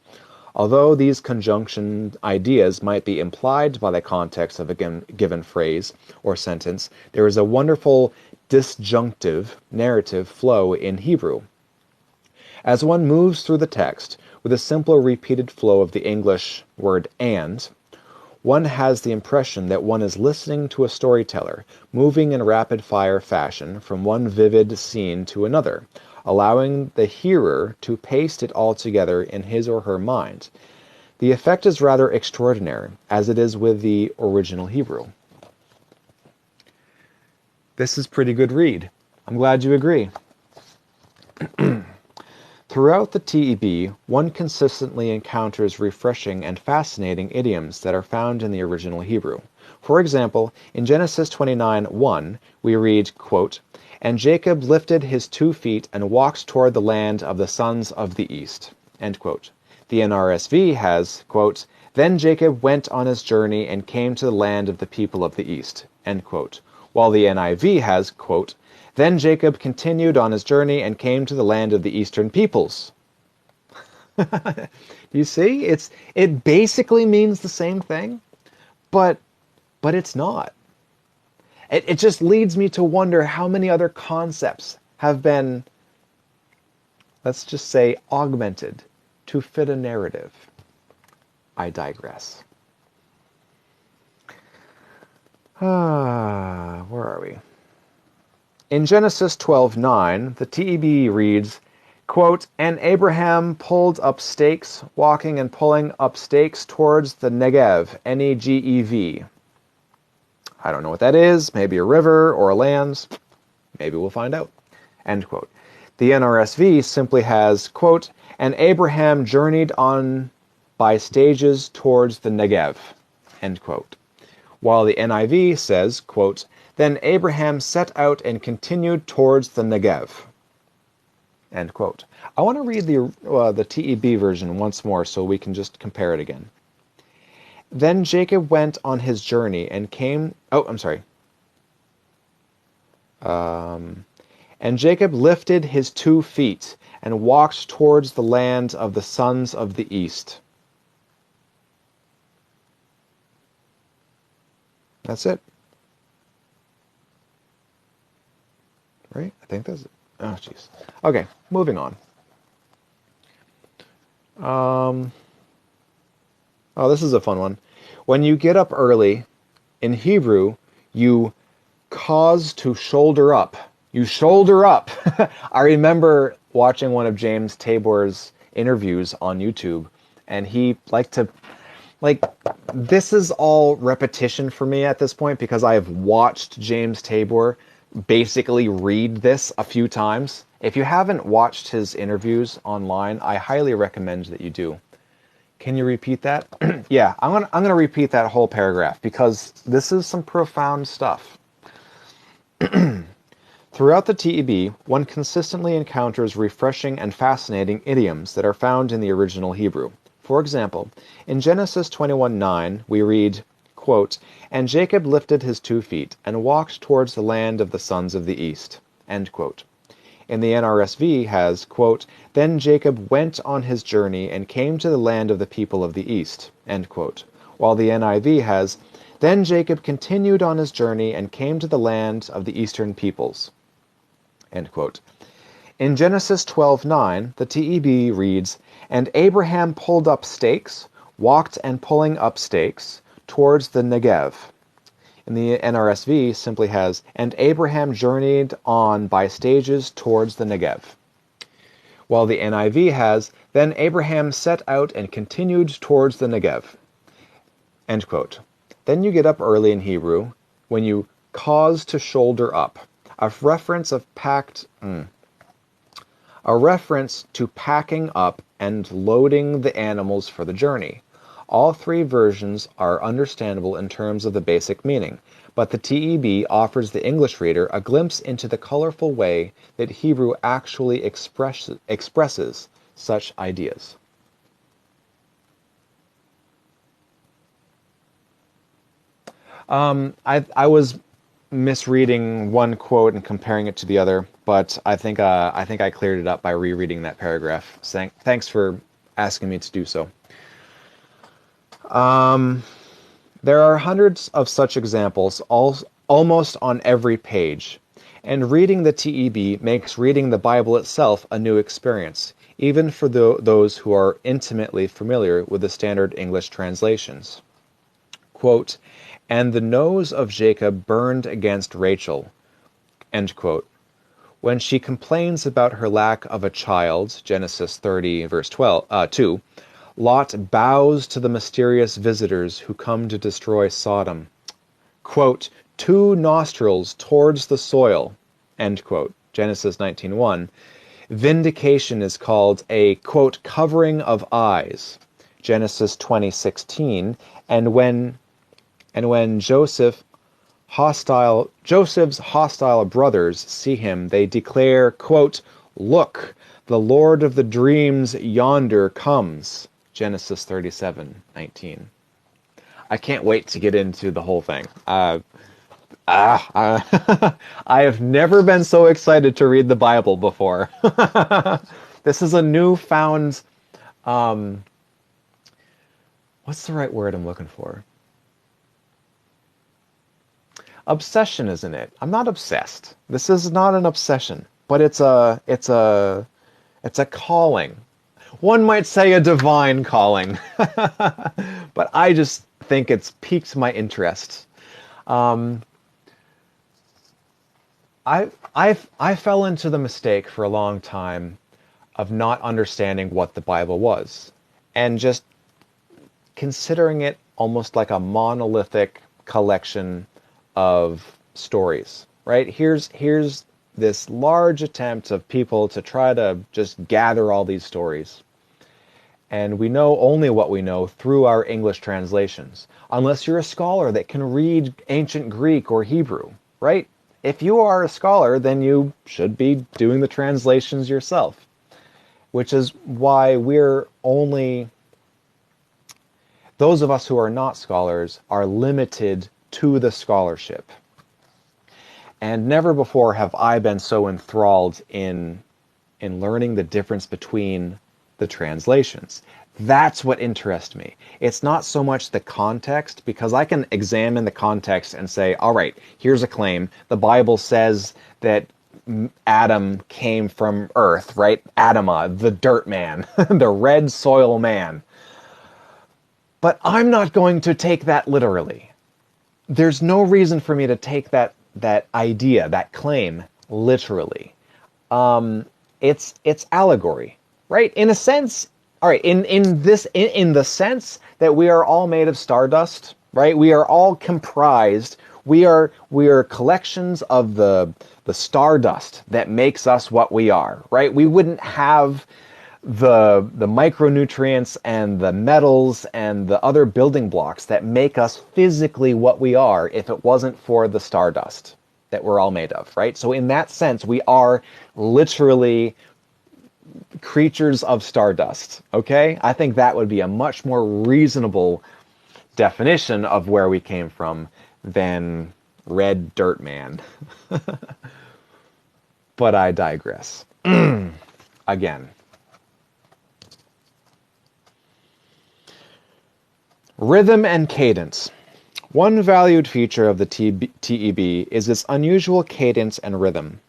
Although these conjunction ideas might be implied by the context of a given phrase or sentence, there is a wonderful disjunctive narrative flow in Hebrew. As one moves through the text with a simple repeated flow of the English word and, one has the impression that one is listening to a storyteller, moving in rapid-fire fashion from one vivid scene to another, allowing the hearer to paste it all together in his or her mind. The effect is rather extraordinary, as it is with the original Hebrew. This is pretty good read. I'm glad you agree. Throughout the TEB, one consistently encounters refreshing and fascinating idioms that are found in the original Hebrew. For example, in Genesis 29:1, we read, quote, "And Jacob lifted his 2 feet and walked toward the land of the sons of the east." End quote. The NRSV has, quote, "Then Jacob went on his journey and came to the land of the people of the east." End quote. While the NIV has, quote, "Then Jacob continued on his journey and came to the land of the eastern peoples." You see, it basically means the same thing, but it's not. It just leads me to wonder how many other concepts have been, let's just say, augmented to fit a narrative. I digress. Where are we? In Genesis 12:9, the TEB reads, quote, "And Abraham pulled up stakes, walking and pulling up stakes towards the Negev, Negev. I don't know what that is, maybe a river or a lands. Maybe we'll find out." End quote. The NRSV simply has, quote, "And Abraham journeyed on by stages towards the Negev." End quote. While the NIV says, quote, "Then Abraham set out and continued towards the Negev." End quote. I want to read the TEB version once more so we can just compare it again. "Then Jacob went on his journey and came..." Oh, I'm sorry. "And Jacob lifted his 2 feet and walked towards the land of the sons of the east." That's it. Right? I think that's it. Oh, jeez. Okay, moving on. Oh, this is a fun one. When you get up early, in Hebrew, you cause to shoulder up. You shoulder up. I remember watching one of James Tabor's interviews on YouTube, and he liked to, this is all repetition for me at this point because I have watched James Tabor basically read this a few times. If you haven't watched his interviews online, I highly recommend that you do. Can you repeat that? Yeah, I'm gonna repeat that whole paragraph because this is some profound stuff. Throughout the TEB, one consistently encounters refreshing and fascinating idioms that are found in the original Hebrew. For example, in Genesis 21:9, we read, quote, "And Jacob lifted his 2 feet and walked towards the land of the sons of the east." End quote. In the NRSV has, quote, "Then Jacob went on his journey and came to the land of the people of the east." End quote. While the NIV has, "Then Jacob continued on his journey and came to the land of the eastern peoples." End quote. In Genesis 12:9, the TEB reads, "And Abraham pulled up stakes, walked and pulling up stakes, towards the Negev." And the NRSV simply has, "And Abraham journeyed on by stages towards the Negev." While the NIV has, "Then Abraham set out and continued towards the Negev." End quote. Then you get up early in Hebrew when you cause to shoulder up, a reference to packing up and loading the animals for the journey. All 3 versions are understandable in terms of the basic meaning, but the TEB offers the English reader a glimpse into the colorful way that Hebrew actually expresses such ideas. I was misreading one quote and comparing it to the other, but I think I cleared it up by rereading that paragraph. Thanks for asking me to do so. There are hundreds of such examples, almost on every page, and reading the TEB makes reading the Bible itself a new experience, even for those who are intimately familiar with the standard English translations. Quote, "And the nose of Jacob burned against Rachel." End quote. When she complains about her lack of a child, Genesis 30, verse 2, Lot bows to the mysterious visitors who come to destroy Sodom. Quote, "2 nostrils towards the soil." End quote. Genesis 19:1. Vindication is called a, quote, "covering of eyes." Genesis 20:16. And when Joseph's hostile brothers see him, they declare, quote, "Look, the Lord of the dreams yonder comes." Genesis 37:19. I can't wait to get into the whole thing. I have never been so excited to read the Bible before. This is a newfound What's the right word I'm looking for? Obsession is in it. I'm not obsessed. This is not an obsession, but it's a calling. One might say a divine calling, but I just think it's piqued my interest. I fell into the mistake for a long time of not understanding what the Bible was, and just considering it almost like a monolithic collection of stories. Right? Here's this large attempt of people to try to just gather all these stories. And we know only what we know through our English translations, unless you're a scholar that can read ancient Greek or Hebrew, right? If you are a scholar, then you should be doing the translations yourself, which is why those of us who are not scholars are limited to the scholarship. And never before have I been so enthralled in learning the difference between the translations. That's what interests me. It's not so much the context, because I can examine the context and say, all right, here's a claim. The Bible says that Adam came from earth, right? Adama, the dirt man, the red soil man. But I'm not going to take that literally. There's no reason for me to take that idea, that claim, literally. It's allegory, right? In a sense, all right. In the sense that we are all made of stardust, right? We are all comprised. We are collections of the stardust that makes us what we are, right? We wouldn't have the micronutrients and the metals and the other building blocks that make us physically what we are if it wasn't for the stardust that we're all made of, right? So in that sense, we are literally creatures of stardust, okay? I think that would be a much more reasonable definition of where we came from than red dirt man. But I digress. Again. Rhythm and cadence. One valued feature of the TEB is its unusual cadence and rhythm.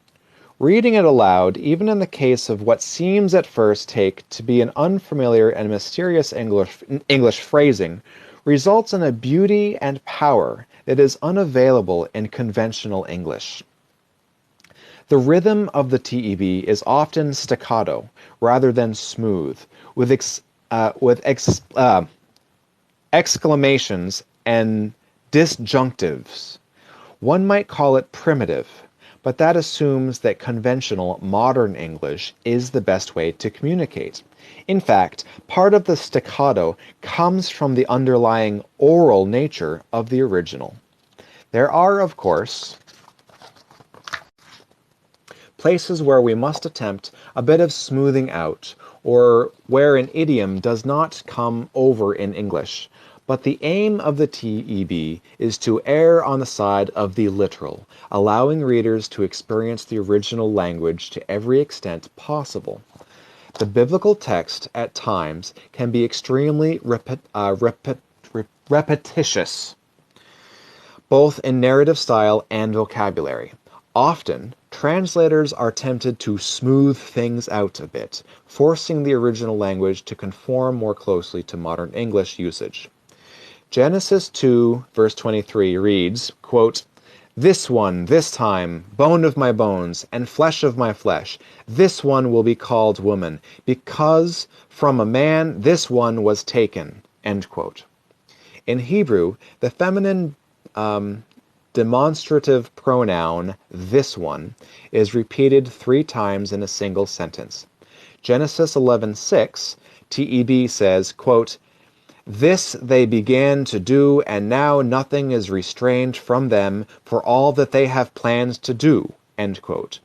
Reading it aloud, even in the case of what seems at first take to be an unfamiliar and mysterious English phrasing, results in a beauty and power that is unavailable in conventional English. The rhythm of the TEB is often staccato rather than smooth, with exclamations and disjunctives. One might call it primitive, but that assumes that conventional modern English is the best way to communicate. In fact, part of the staccato comes from the underlying oral nature of the original. There are, of course, places where we must attempt a bit of smoothing out, or where an idiom does not come over in English. But the aim of the TEB is to err on the side of the literal, allowing readers to experience the original language to every extent possible. The biblical text, at times, can be extremely repetitious, both in narrative style and vocabulary. Often, translators are tempted to smooth things out a bit, forcing the original language to conform more closely to modern English usage. Genesis 2, verse 23 reads, quote, "This one, this time, bone of my bones, and flesh of my flesh, this one will be called woman, because from a man this one was taken." End quote. In Hebrew, the feminine demonstrative pronoun, this one, is repeated 3 times in a single sentence. Genesis 11:6, TEB says, quote, "This they began to do, and now nothing is restrained from them for all that they have planned to do." End quote.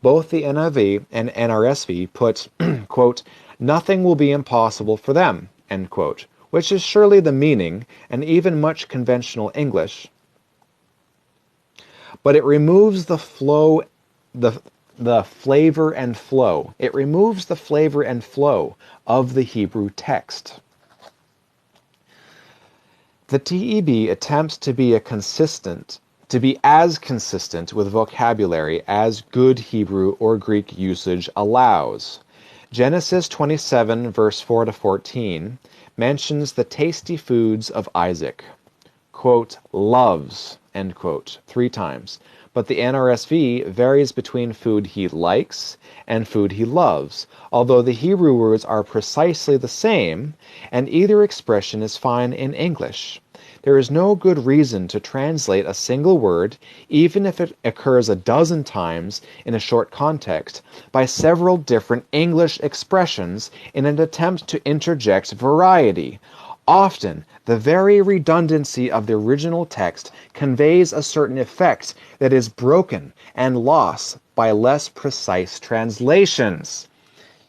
Both the NIV and NRSV put, quote, "Nothing will be impossible for them," end quote, which is surely the meaning, and even much conventional English. But it removes the flow the flavor and flow. It removes the flavor and flow of the Hebrew text. The TEB attempts to be as consistent with vocabulary as good Hebrew or Greek usage allows. Genesis 27, verse 4 to 14, mentions the tasty foods of Isaac, quote, loves, end quote, 3 times. But the NRSV varies between food he likes and food he loves, although the Hebrew words are precisely the same, and either expression is fine in English. There is no good reason to translate a single word, even if it occurs a dozen times in a short context, by several different English expressions in an attempt to interject variety. Often, the very redundancy of the original text conveys a certain effect that is broken and lost by less precise translations.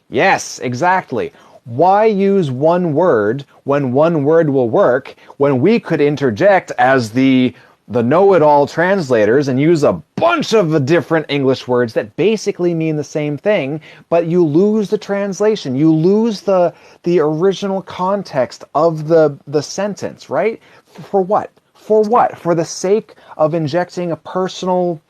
Yes, exactly. Why use one word when one word will work when we could interject as the know-it-all translators and use a bunch of different English words that basically mean the same thing, but you lose the translation. You lose the original context of the sentence, right? For what? For what? For the sake of injecting a personal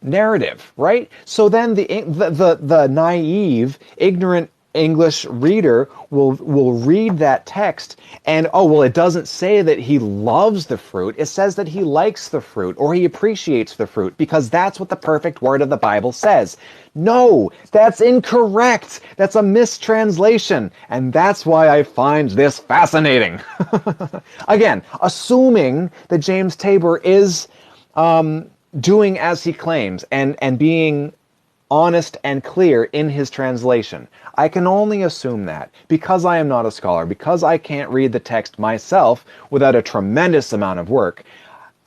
narrative, right? So then the naive, ignorant English reader will read that text and, oh, well, it doesn't say that he loves the fruit. It says that he likes the fruit or he appreciates the fruit because that's what the perfect word of the Bible says. No, that's incorrect. That's a mistranslation. And that's why I find this fascinating. Again, assuming that James Tabor is doing as he claims and being honest and clear in his translation. I can only assume that because I am not a scholar, because I can't read the text myself without a tremendous amount of work.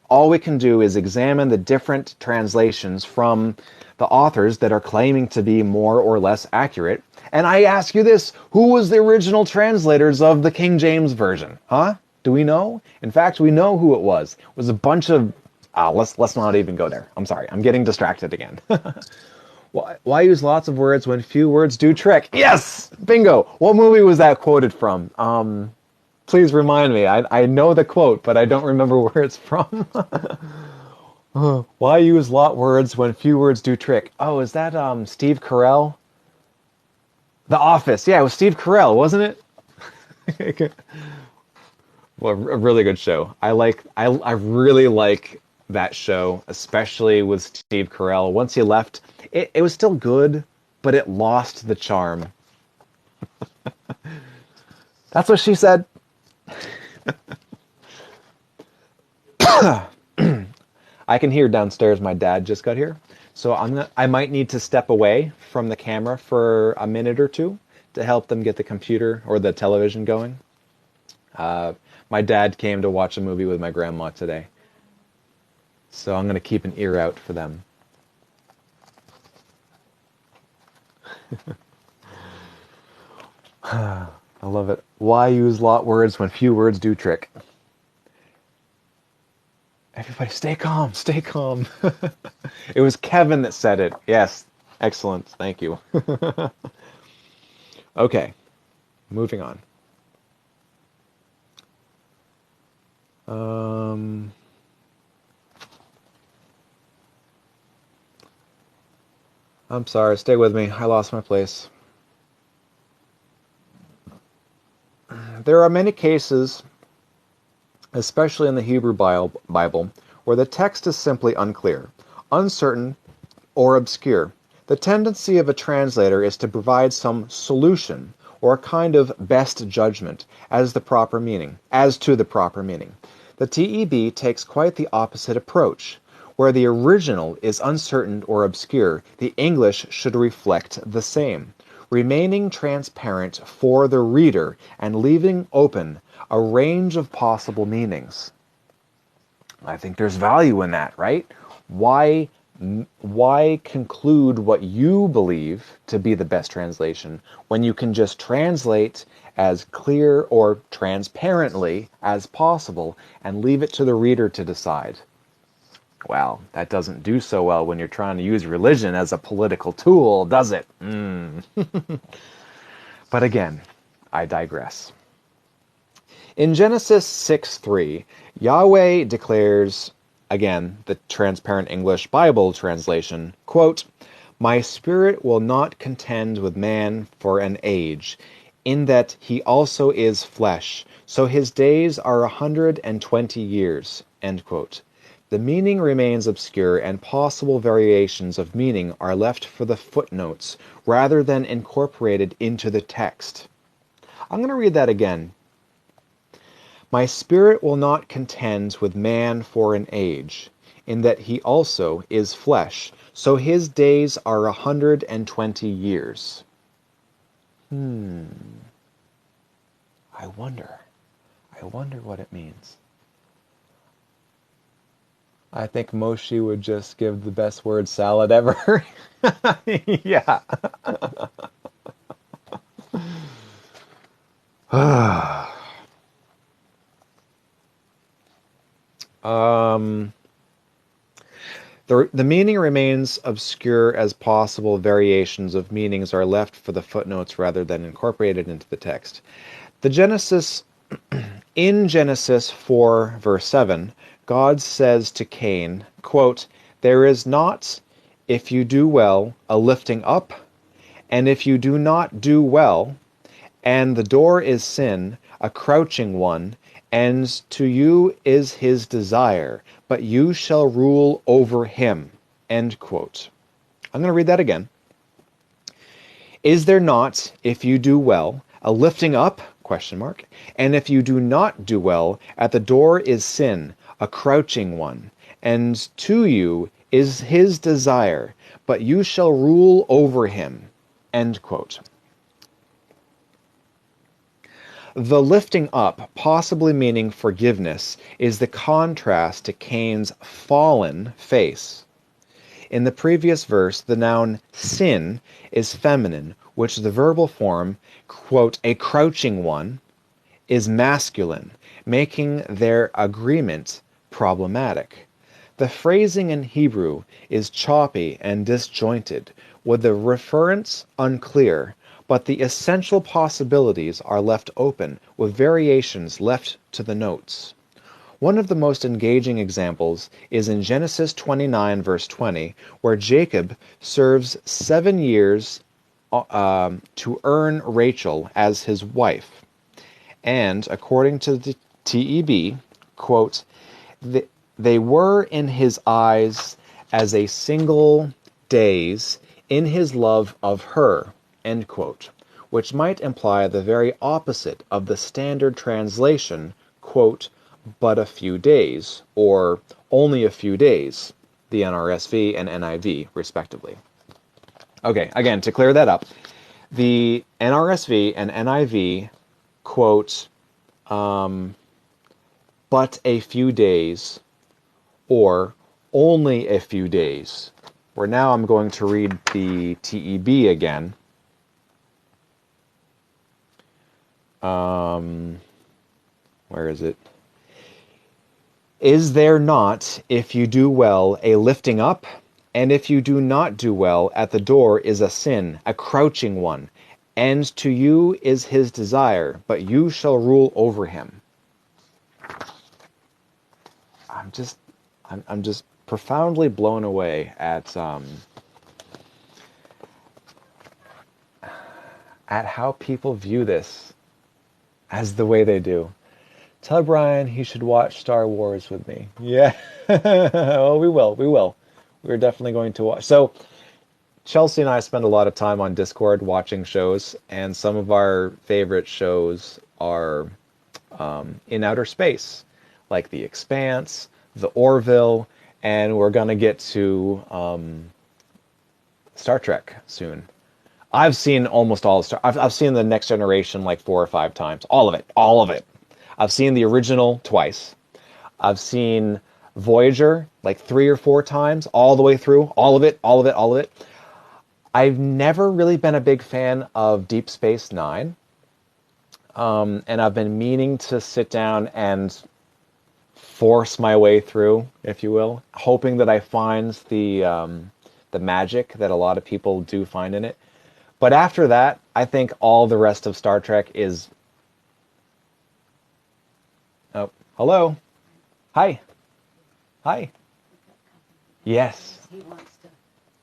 All we can do is examine the different translations from the authors that are claiming to be more or less accurate. And I ask you this, who was the original translators of the King James Version? Huh? Do we know? In fact, we know who it was. It was a bunch of let's not even go there. I'm sorry. I'm getting distracted again. Why use lots of words when few words do trick? Yes! Bingo! What movie was that quoted from? Please remind me. I know the quote, but I don't remember where it's from. Why use lot words when few words do trick? Oh, is that Steve Carell? The Office. Yeah, it was Steve Carell, wasn't it? Well, a really good show. I really like that show, especially with Steve Carell. Once he left, it was still good, but it lost the charm. That's what she said. I can hear downstairs my dad just got here. So I might need to step away from the camera for a minute or two to help them get the computer or the television going. My dad came to watch a movie with my grandma today. So I'm going to keep an ear out for them. I love it. Why use lot words when few words do trick? Everybody stay calm, stay calm. It was Kevin that said it. Yes, excellent. Thank you. Okay, moving on. I'm sorry, stay with me. I lost my place. There are many cases, especially in the Hebrew Bible, where the text is simply unclear, uncertain, or obscure. The tendency of a translator is to provide some solution or a kind of best judgment as to the proper meaning. The TEB takes quite the opposite approach. Where the original is uncertain or obscure, the English should reflect the same, remaining transparent for the reader and leaving open a range of possible meanings. I think there's value in that, right? Why conclude what you believe to be the best translation when you can just translate as clear or transparently as possible and leave it to the reader to decide? Well, that doesn't do so well when you're trying to use religion as a political tool, does it? But again, I digress. In Genesis 6:3, Yahweh declares, again, the Transparent English Bible translation, quote, "My spirit will not contend with man for an age, in that he also is flesh, so his days are 120 years." End quote. The meaning remains obscure, and possible variations of meaning are left for the footnotes rather than incorporated into the text. I'm going to read that again. "My spirit will not contend with man for an age, in that he also is flesh, so his days are 120 years. I wonder. I wonder what it means. I think Moshe would just give the best word salad ever. Yeah. The meaning remains obscure as possible variations of meanings are left for the footnotes rather than incorporated into the text. In Genesis 4, verse 7, God says to Cain, quote, "There is not, if you do well, a lifting up, and if you do not do well, and the door is sin, a crouching one, and to you is his desire, but you shall rule over him." End quote. I'm going to read that again. "Is there not, if you do well, a lifting up, question mark, and if you do not do well, at the door is sin, a crouching one, and to you is his desire, but you shall rule over him." End quote. The lifting up, possibly meaning forgiveness, is the contrast to Cain's fallen face. In the previous verse, the noun sin is feminine, which the verbal form, quote, "a crouching one," is masculine, making their agreement problematic. The phrasing in Hebrew is choppy and disjointed, with the reference unclear, but the essential possibilities are left open, with variations left to the notes. One of the most engaging examples is in Genesis 29, verse 20, where Jacob serves 7 years to earn Rachel as his wife. And according to the TEB, quote, "They were in his eyes as a single days in his love of her," end quote, which might imply the very opposite of the standard translation, quote, "but a few days," or "only a few days," the NRSV and NIV, respectively. Okay, again, to clear that up, the NRSV and NIV quote, "but a few days," or "only a few days." Where now I'm going to read the TEB again. Where is it? "Is there not, if you do well, a lifting up? And if you do not do well, at the door is a sin, a crouching one, and to you is his desire, but you shall rule over him." I'm just profoundly blown away at how people view this as the way they do. Tell Brian he should watch Star Wars with me. Yeah. Oh, we will. We're definitely going to watch. So, Chelsea and I spend a lot of time on Discord watching shows, and some of our favorite shows are in outer space, like The Expanse, The Orville, and we're going to get to Star Trek soon. I've seen almost all of Star. I've seen The Next Generation like 4 or 5 times. All of it. I've seen the original twice. I've seen Voyager like 3 or 4 times, all the way through, all of it. I've never really been a big fan of Deep Space Nine, and I've been meaning to sit down and force my way through, if you will, hoping that I find the magic that a lot of people do find in it. But after that, I think all the rest of Star Trek is. Oh, hello, hi, hi. Yes, He wants to,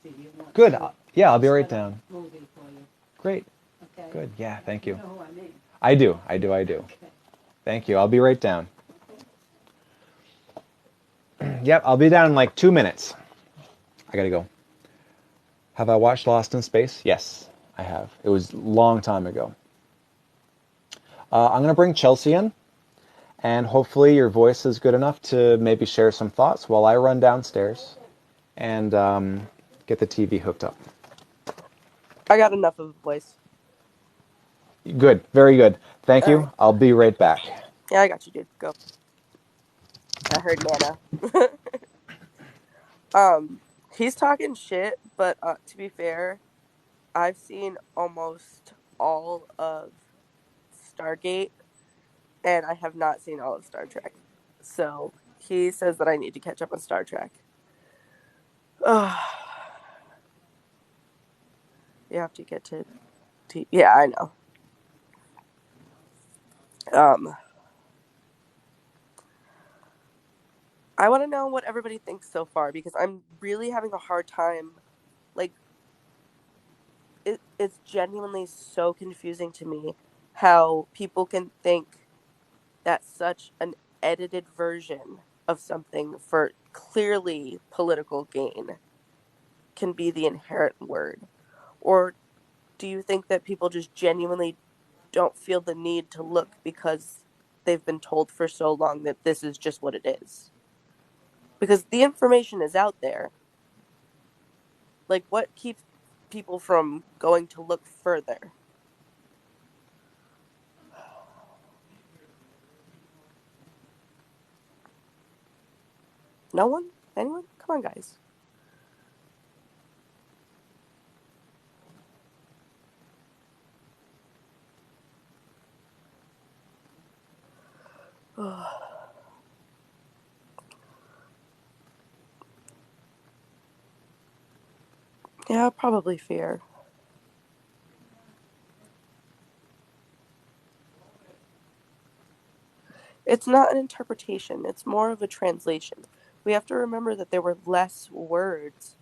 do you want good. to Yeah, I'll be right set up down. a movie for you? Great, Okay? good. Yeah, thank You you. know who I mean? I do, I do, I do. Okay. Thank you. I'll be right down. Yep, I'll be down in like 2 minutes. I gotta go. Have I watched Lost in Space? Yes, I have. It was a long time ago. I'm gonna bring Chelsea in, and hopefully your voice is good enough to maybe share some thoughts while I run downstairs and get the TV hooked up. I got enough of a voice. Good, very good. Thank All right. you. I'll be right back. Yeah, I got you, dude. Go. I heard Nana. um, he's talking shit, but to be fair, I've seen almost all of Stargate, and I have not seen all of Star Trek. So he says that I need to catch up on Star Trek. Ugh. You have to get to. Yeah, I know. Um, I want to know what everybody thinks so far because I'm really having a hard time. Like, it's genuinely so confusing to me how people can think that such an edited version of something for clearly political gain can be the inherent word. Or do you think that people just genuinely don't feel the need to look because they've been told for so long that this is just what it is? Because the information is out there. Like, what keeps people from going to look further? No one? Anyone? Come on, guys. Yeah, probably fear. It's not an interpretation, it's more of a translation. We have to remember that there were less words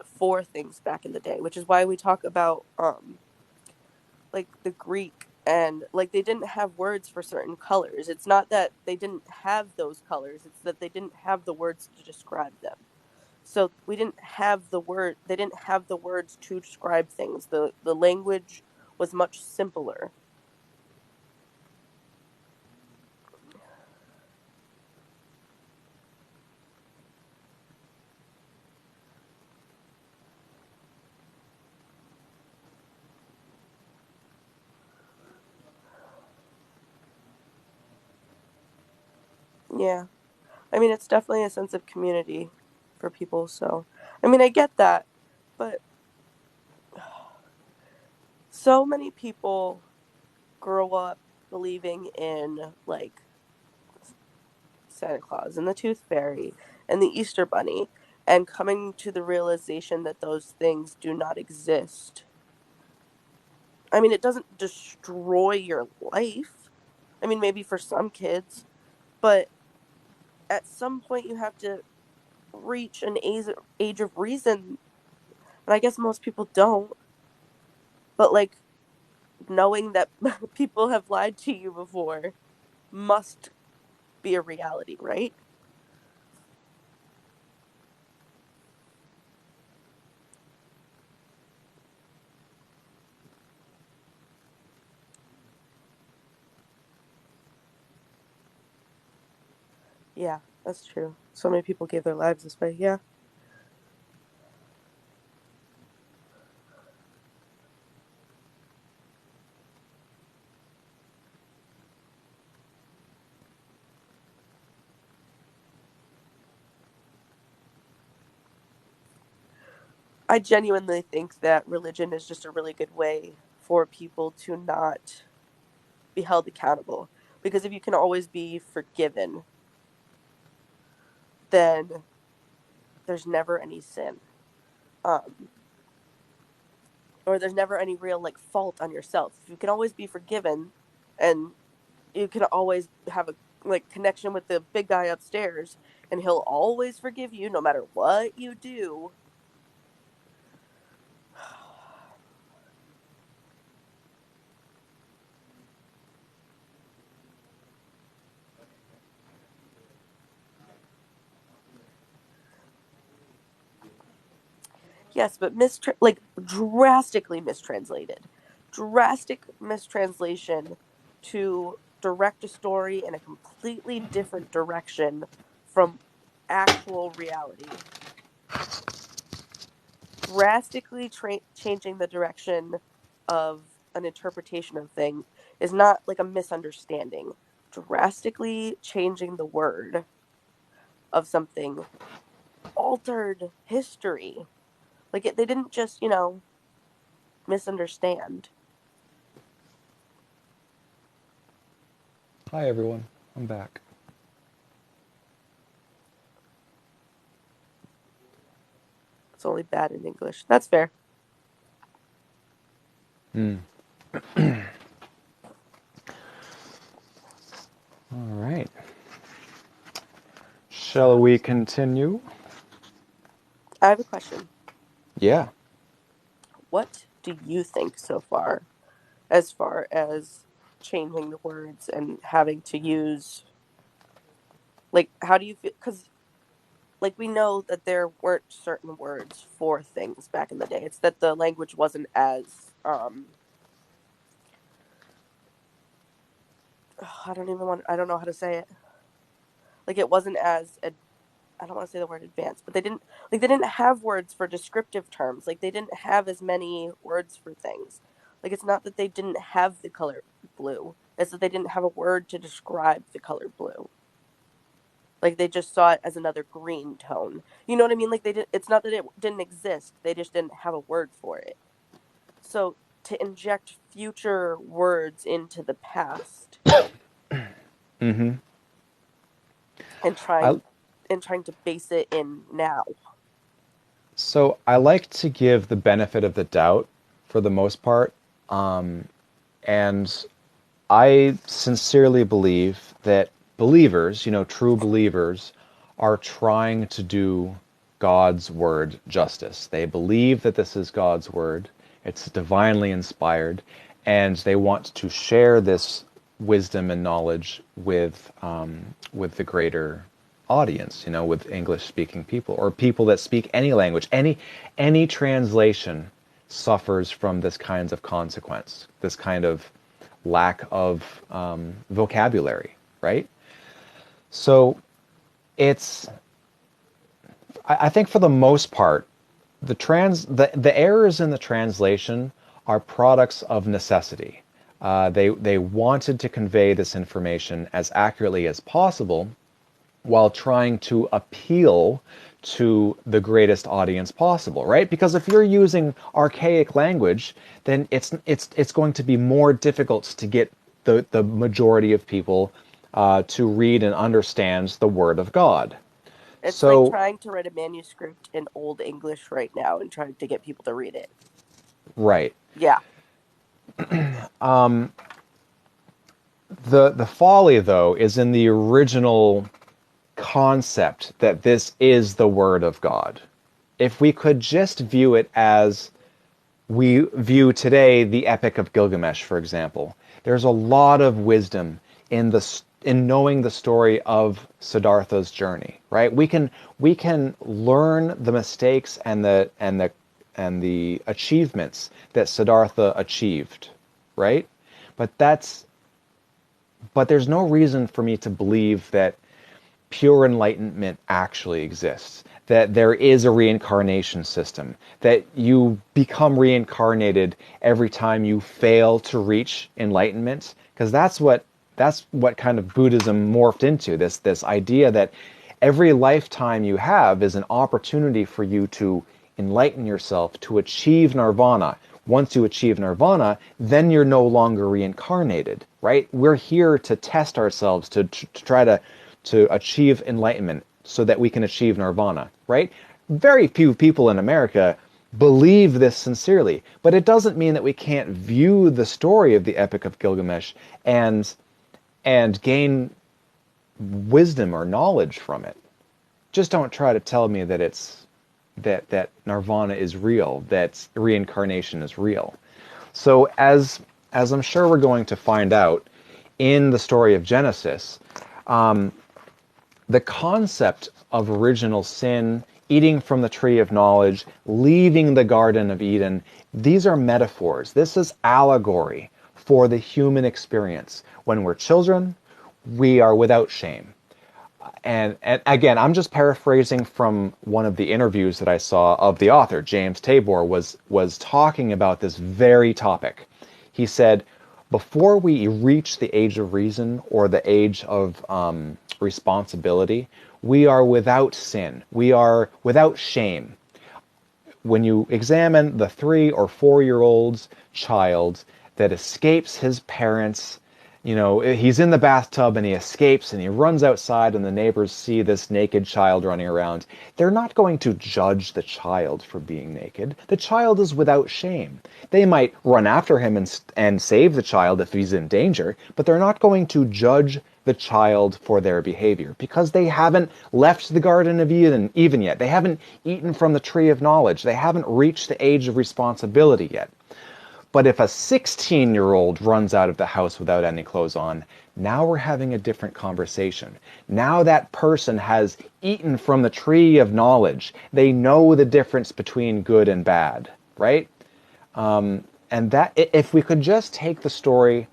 for things back in the day, which is why we talk about like the Greek and like they didn't have words for certain colors. It's not that they didn't have those colors, it's that they didn't have the words to describe them. So we didn't have the word they didn't have the words to describe things. The language was much simpler. Yeah. I mean, it's definitely a sense of community for people. So, I mean, I get that, but so many people grow up believing in like Santa Claus and the Tooth Fairy and the Easter Bunny and coming to the realization that those things do not exist. I mean, it doesn't destroy your life. I mean, maybe for some kids, but at some point you have to reach an age of reason. And I guess most people don't. But like knowing that people have lied to you before must be a reality, right? Yeah, that's true. So many people gave their lives this way. Yeah. I genuinely think that religion is just a really good way for people to not be held accountable. Because if you can always be forgiven, then there's never any sin. Or there's never any real like fault on yourself. You can always be forgiven, and you can always have a like connection with the big guy upstairs, and he'll always forgive you no matter what you do. Yes, but like drastically mistranslated. Drastic mistranslation to direct a story in a completely different direction from actual reality. Drastically changing the direction of an interpretation of thing is not like a misunderstanding. Drastically changing the word of something altered history. Like they didn't just, misunderstand. Hi, everyone. I'm back. It's only bad in English. That's fair. All right. Shall we continue? I have a question. Yeah. What do you think so far as changing the words and having to use, like, how do you feel? Because, like, we know that there weren't certain words for things back in the day. It's that the language wasn't as, I don't know how to say it. Like, it wasn't as, I don't want to say the word advanced, but they didn't have words for descriptive terms. Like, they didn't have as many words for things. Like, it's not that they didn't have the color blue. It's that they didn't have a word to describe the color blue. Like, they just saw it as another green tone. You know what I mean? Like, it's not that it didn't exist. They just didn't have a word for it. So to inject future words into the past Mm-hmm. and trying to base it in now. So I like to give the benefit of the doubt for the most part. And I sincerely believe that believers, true believers, are trying to do God's word justice. They believe that this is God's word, it's divinely inspired, and they want to share this wisdom and knowledge with the greater audience, with English-speaking people or people that speak any language. Any translation suffers from this kinds of consequence, this kind of lack of vocabulary, right? So I think for the most part, the errors in the translation are products of necessity. They wanted to convey this information as accurately as possible while trying to appeal to the greatest audience possible, right? Because if you're using archaic language, then it's going to be more difficult to get the majority of people to read and understand the Word of God. It's like So, trying to write a manuscript in Old English right now and trying to get people to read it. right. Yeah. The folly, though, is in the original concept that this is the Word of God. If we could just view it as we view today the Epic of Gilgamesh, for example, there's a lot of wisdom in knowing the story of Siddhartha's journey, right? We can learn the mistakes and the achievements that Siddhartha achieved, right? But there's no reason for me to believe that pure enlightenment actually exists, that there is a reincarnation system, that you become reincarnated every time you fail to reach enlightenment, because that's what kind of Buddhism morphed into, this idea that every lifetime you have is an opportunity for you to enlighten yourself, to achieve nirvana. Once you achieve nirvana, then you're no longer reincarnated, right? We're here to test ourselves, to try to achieve enlightenment. so that we can achieve nirvana, right? Very few people in America believe this sincerely, but it doesn't mean that we can't view the story of the Epic of Gilgamesh and gain wisdom or knowledge from it. Just don't try to tell me that that nirvana is real, that reincarnation is real. So as I'm sure we're going to find out in the story of Genesis, the concept of original sin, eating from the tree of knowledge, leaving the Garden of Eden, these are metaphors. This is allegory for the human experience. When we're children, we are without shame. And again, I'm just paraphrasing from one of the interviews that I saw of the author. James Tabor was talking about this very topic. He said, before we reach the age of reason or the age of responsibility, we are without sin. We are without shame. When you examine the 3 or 4-year-old's child that escapes his parents, he's in the bathtub and he escapes and he runs outside and the neighbors see this naked child running around. They're not going to judge the child for being naked. The child is without shame. They might run after him and save the child if he's in danger, but they're not going to judge the child for their behavior because they haven't left the Garden of Eden even yet. They haven't eaten from the tree of knowledge. They haven't reached the age of responsibility yet. But if a 16-year-old runs out of the house without any clothes on, now we're having a different conversation. Now that person has eaten from the tree of knowledge. They know the difference between good and bad, right? And that, if we could just take the story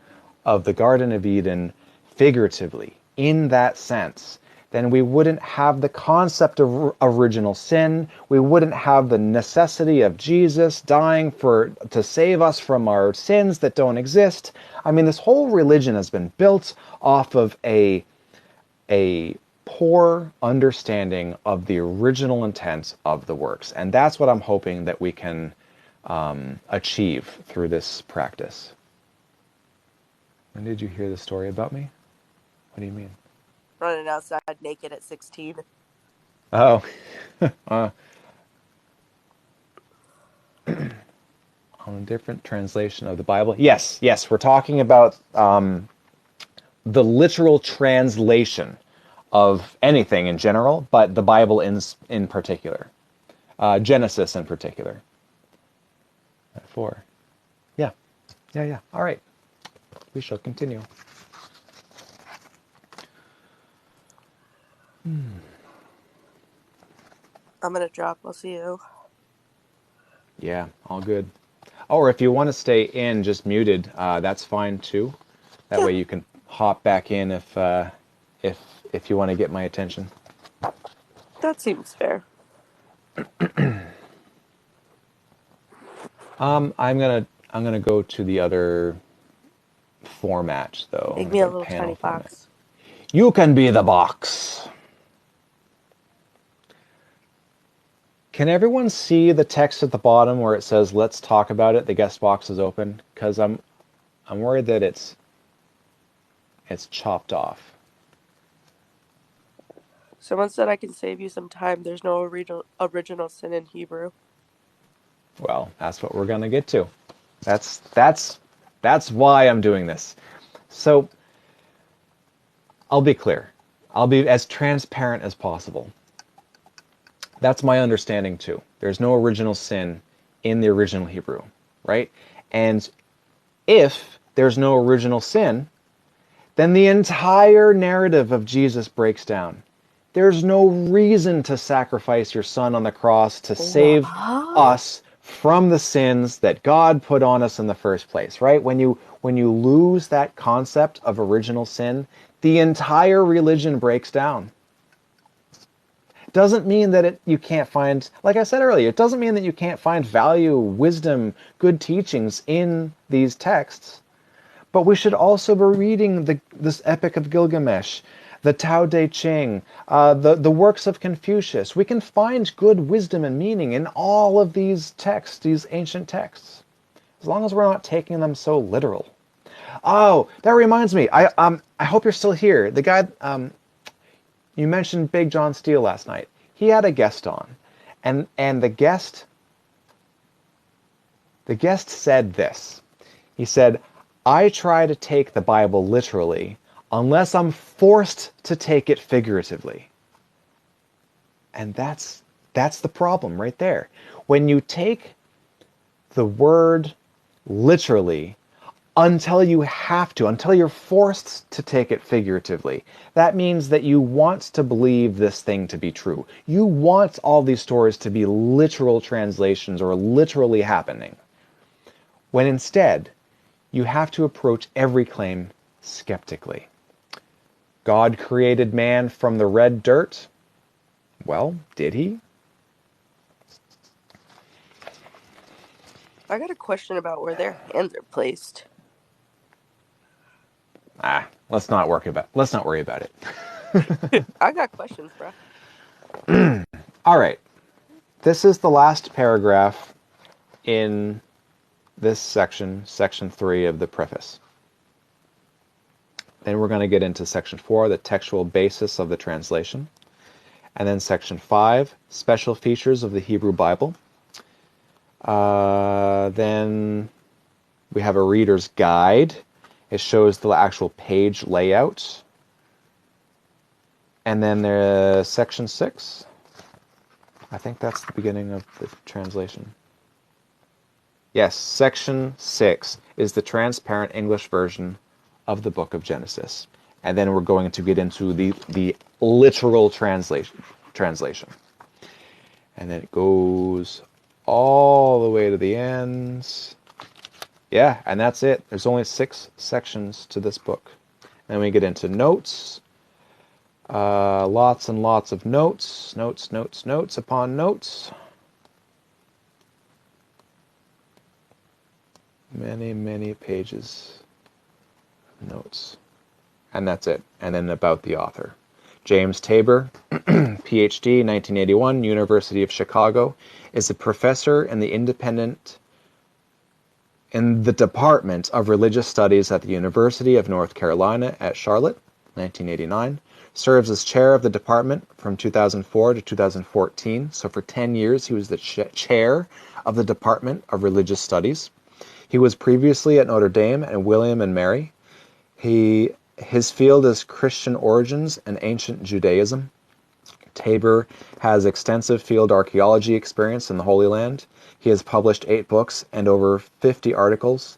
of the Garden of Eden figuratively, in that sense, then we wouldn't have the concept of original sin. We wouldn't have the necessity of Jesus dying to save us from our sins that don't exist. I mean, this whole religion has been built off of a poor understanding of the original intent of the works. And that's what I'm hoping that we can achieve through this practice. When did you hear the story about me? What do you mean? Running outside naked at 16. Oh. On a different translation of the Bible. Yes, we're talking about the literal translation of anything in general, but the Bible in particular. Genesis in particular. 4. Yeah. All right. We shall continue. I'm gonna drop. I'll see you. Yeah, all good. Or if you want to stay in, just muted, that's fine too. That way you can hop back in if you want to get my attention. That seems fair. I'm gonna go to the other format though. Make me a the little panel tiny format. box. You can be the box. Can everyone see the text at the bottom where it says "Let's talk about it"? The guest box is open because I'm worried that it's chopped off. Someone said I can save you some time. There's no original sin in Hebrew. Well, that's what we're gonna get to. That's why I'm doing this. So I'll be clear. I'll be as transparent as possible. That's my understanding too. There's no original sin in the original Hebrew, right? And if there's no original sin, then the entire narrative of Jesus breaks down. There's no reason to sacrifice your son on the cross to save What? us from the sins that God put on us in the first place, right? When you lose that concept of original sin, the entire religion breaks down. Doesn't mean that you can't find, like I said earlier, it doesn't mean that you can't find value, wisdom, good teachings in these texts. But we should also be reading this Epic of Gilgamesh, the Tao Te Ching, the works of Confucius. We can find good wisdom and meaning in all of these texts, these ancient texts, as long as we're not taking them so literal. Oh, that reminds me. I hope you're still here. The guy, You mentioned Big John Steele last night. He had a guest on, and the guest said this. He said, "I try to take the Bible literally unless I'm forced to take it figuratively." And that's the problem right there. When you take the word literally until you have to, until you're forced to take it figuratively, that means that you want to believe this thing to be true. You want all these stories to be literal translations or literally happening. When instead, you have to approach every claim skeptically. God created man from the red dirt. Well, did he? I got a question about where their hands are placed. Let's not worry about it. I got questions, bro. All right. This is the last paragraph in this section, section 3 of the preface. Then we're going to get into section 4, the textual basis of the translation. And then section 5, special features of the Hebrew Bible. Then we have a reader's guide. It shows the actual page layout. And then there's section 6. I think that's the beginning of the translation. Yes, section 6 is the transparent English version of the book of Genesis. And then we're going to get into the literal translation. And then it goes all the way to the end. Yeah, and that's it. There's only 6 sections to this book. Then we get into notes. Lots and lots of notes. Notes upon notes. Many pages of notes. And that's it. And then about the author. James Tabor, PhD, 1981, University of Chicago, is a professor in the Department of Religious Studies at the University of North Carolina at Charlotte, 1989. Serves as chair of the department from 2004 to 2014. So for 10 years, he was the chair of the Department of Religious Studies. He was previously at Notre Dame and William and Mary. His field is Christian origins and ancient Judaism. Tabor has extensive field archaeology experience in the Holy Land. He has published 8 books and over 50 articles,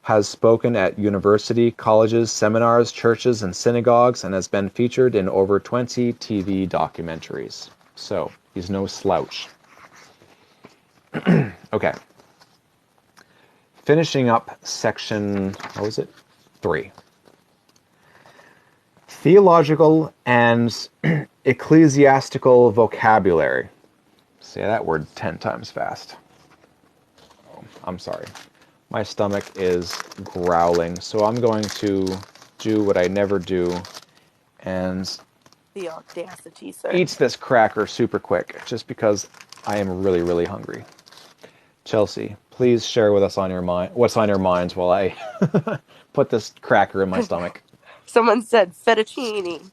has spoken at university, colleges, seminars, churches, and synagogues, and has been featured in over 20 TV documentaries. So, he's no slouch. Okay. Finishing up section, 3. Theological and ecclesiastical vocabulary. Say that word 10 times fast. Oh, I'm sorry. My stomach is growling, so I'm going to do what I never do and The audacity, sir. eat this cracker super quick, just because I am really, really hungry. Chelsea, please share with us what's on your minds while I put this cracker in my stomach. Someone said fettuccine.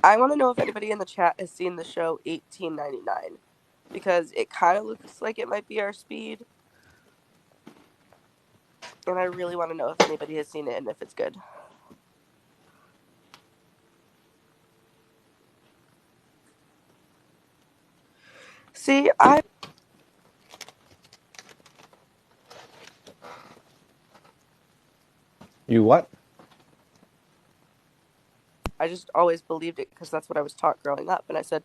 I want to know if anybody in the chat has seen the show 1899, because it kind of looks like it might be our speed. And I really want to know if anybody has seen it and if it's good. See, You what? I just always believed it because that's what I was taught growing up. And I said,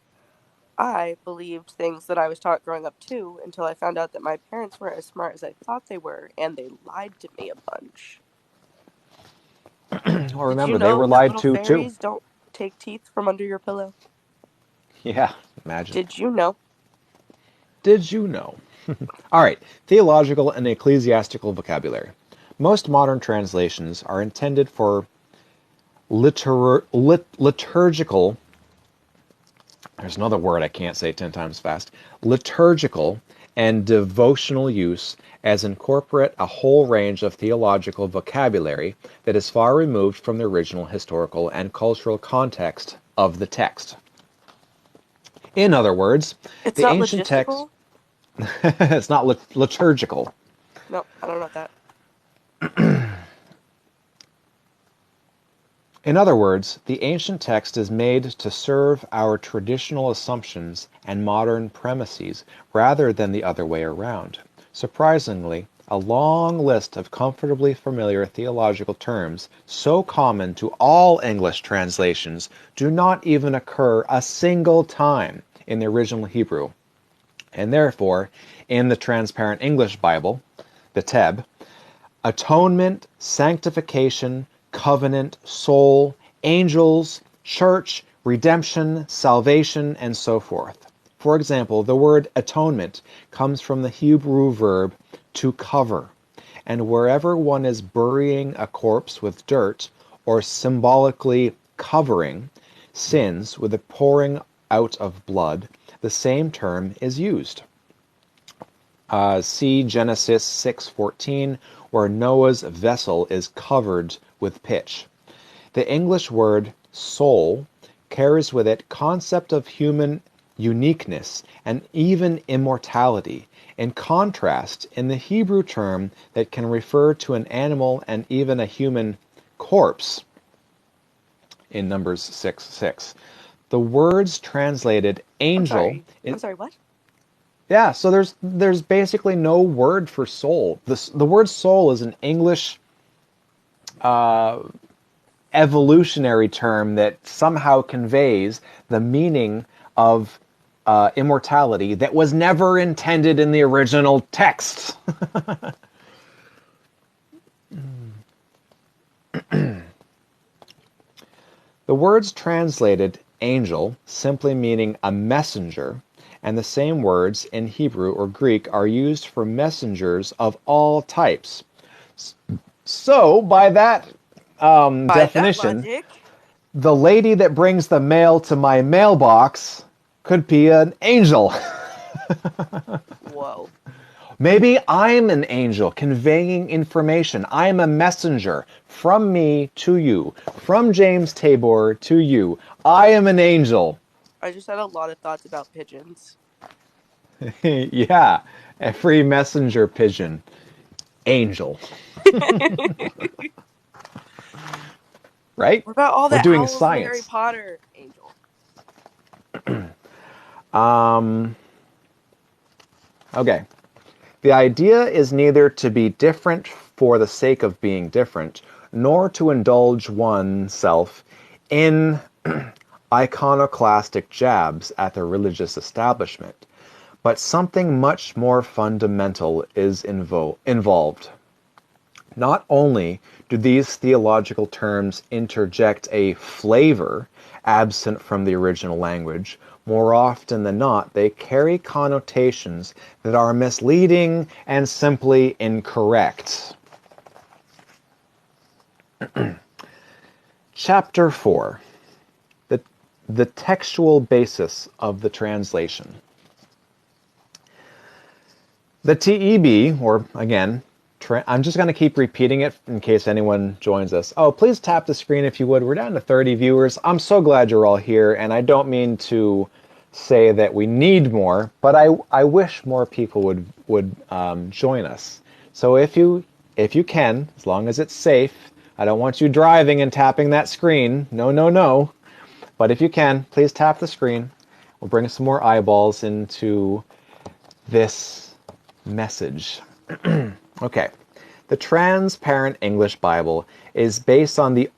I believed things that I was taught growing up too, until I found out that my parents weren't as smart as I thought they were, and they lied to me a bunch. Well, remember, Did you know they were that lied little to, too. fairies don't take teeth from under your pillow? Yeah, imagine. Did you know? Did you know? All right, theological and ecclesiastical vocabulary. Most modern translations are intended for liturgical, there's another word I can't say 10 times fast, liturgical and devotional use as incorporate a whole range of theological vocabulary that is far removed from the original historical and cultural context of the text. In other words, It's the not ancient text logistical. it's not liturgical. No, I don't know that. In other words, the ancient text is made to serve our traditional assumptions and modern premises rather than the other way around. Surprisingly, a long list of comfortably familiar theological terms, so common to all English translations, do not even occur a single time in the original Hebrew. And therefore, in the Transparent English Bible, the TEB, atonement, sanctification, covenant, soul, angels, church, redemption, salvation, and so forth. For example, the word atonement comes from the Hebrew verb to cover, and wherever one is burying a corpse with dirt or symbolically covering sins with the pouring out of blood, the same term is used. See Genesis 6:14, where Noah's vessel is covered with pitch. The English word soul carries with it concept of human uniqueness and even immortality, in contrast in the Hebrew term that can refer to an animal and even a human corpse in Numbers 6:6. The words translated angel. I'm sorry, what? Yeah, so there's basically no word for soul. The word soul is an English evolutionary term that somehow conveys the meaning of immortality that was never intended in the original text. The words translated angel, simply meaning a messenger, and the same words in Hebrew or Greek are used for messengers of all types. So, by that By that definition, logic, the lady that brings the mail to my mailbox could be an angel. whoa. Maybe I'm an angel conveying information. I'm a messenger from me to you, from James Tabor to you. I am an angel. I just had a lot of thoughts about pigeons. Yeah, a free messenger pigeon. Angel. Right? What about all We're the doing owls in Harry science. Potter? Angel. Okay. The idea is neither to be different for the sake of being different, nor to indulge oneself in iconoclastic jabs at the religious establishment. But something much more fundamental is involved. Not only do these theological terms interject a flavor absent from the original language, more often than not, they carry connotations that are misleading and simply incorrect. Chapter 4. The textual basis of the translation. The TEB, or again, I'm just going to keep repeating it in case anyone joins us. Oh, please tap the screen if you would. We're down to 30 viewers. I'm so glad you're all here, and I don't mean to say that we need more, but I wish more people would join us. So if you can, as long as it's safe, I don't want you driving and tapping that screen. No, no, no. But if you can, please tap the screen. We'll bring some more eyeballs into this message. Okay. The Transparent English Bible is based on the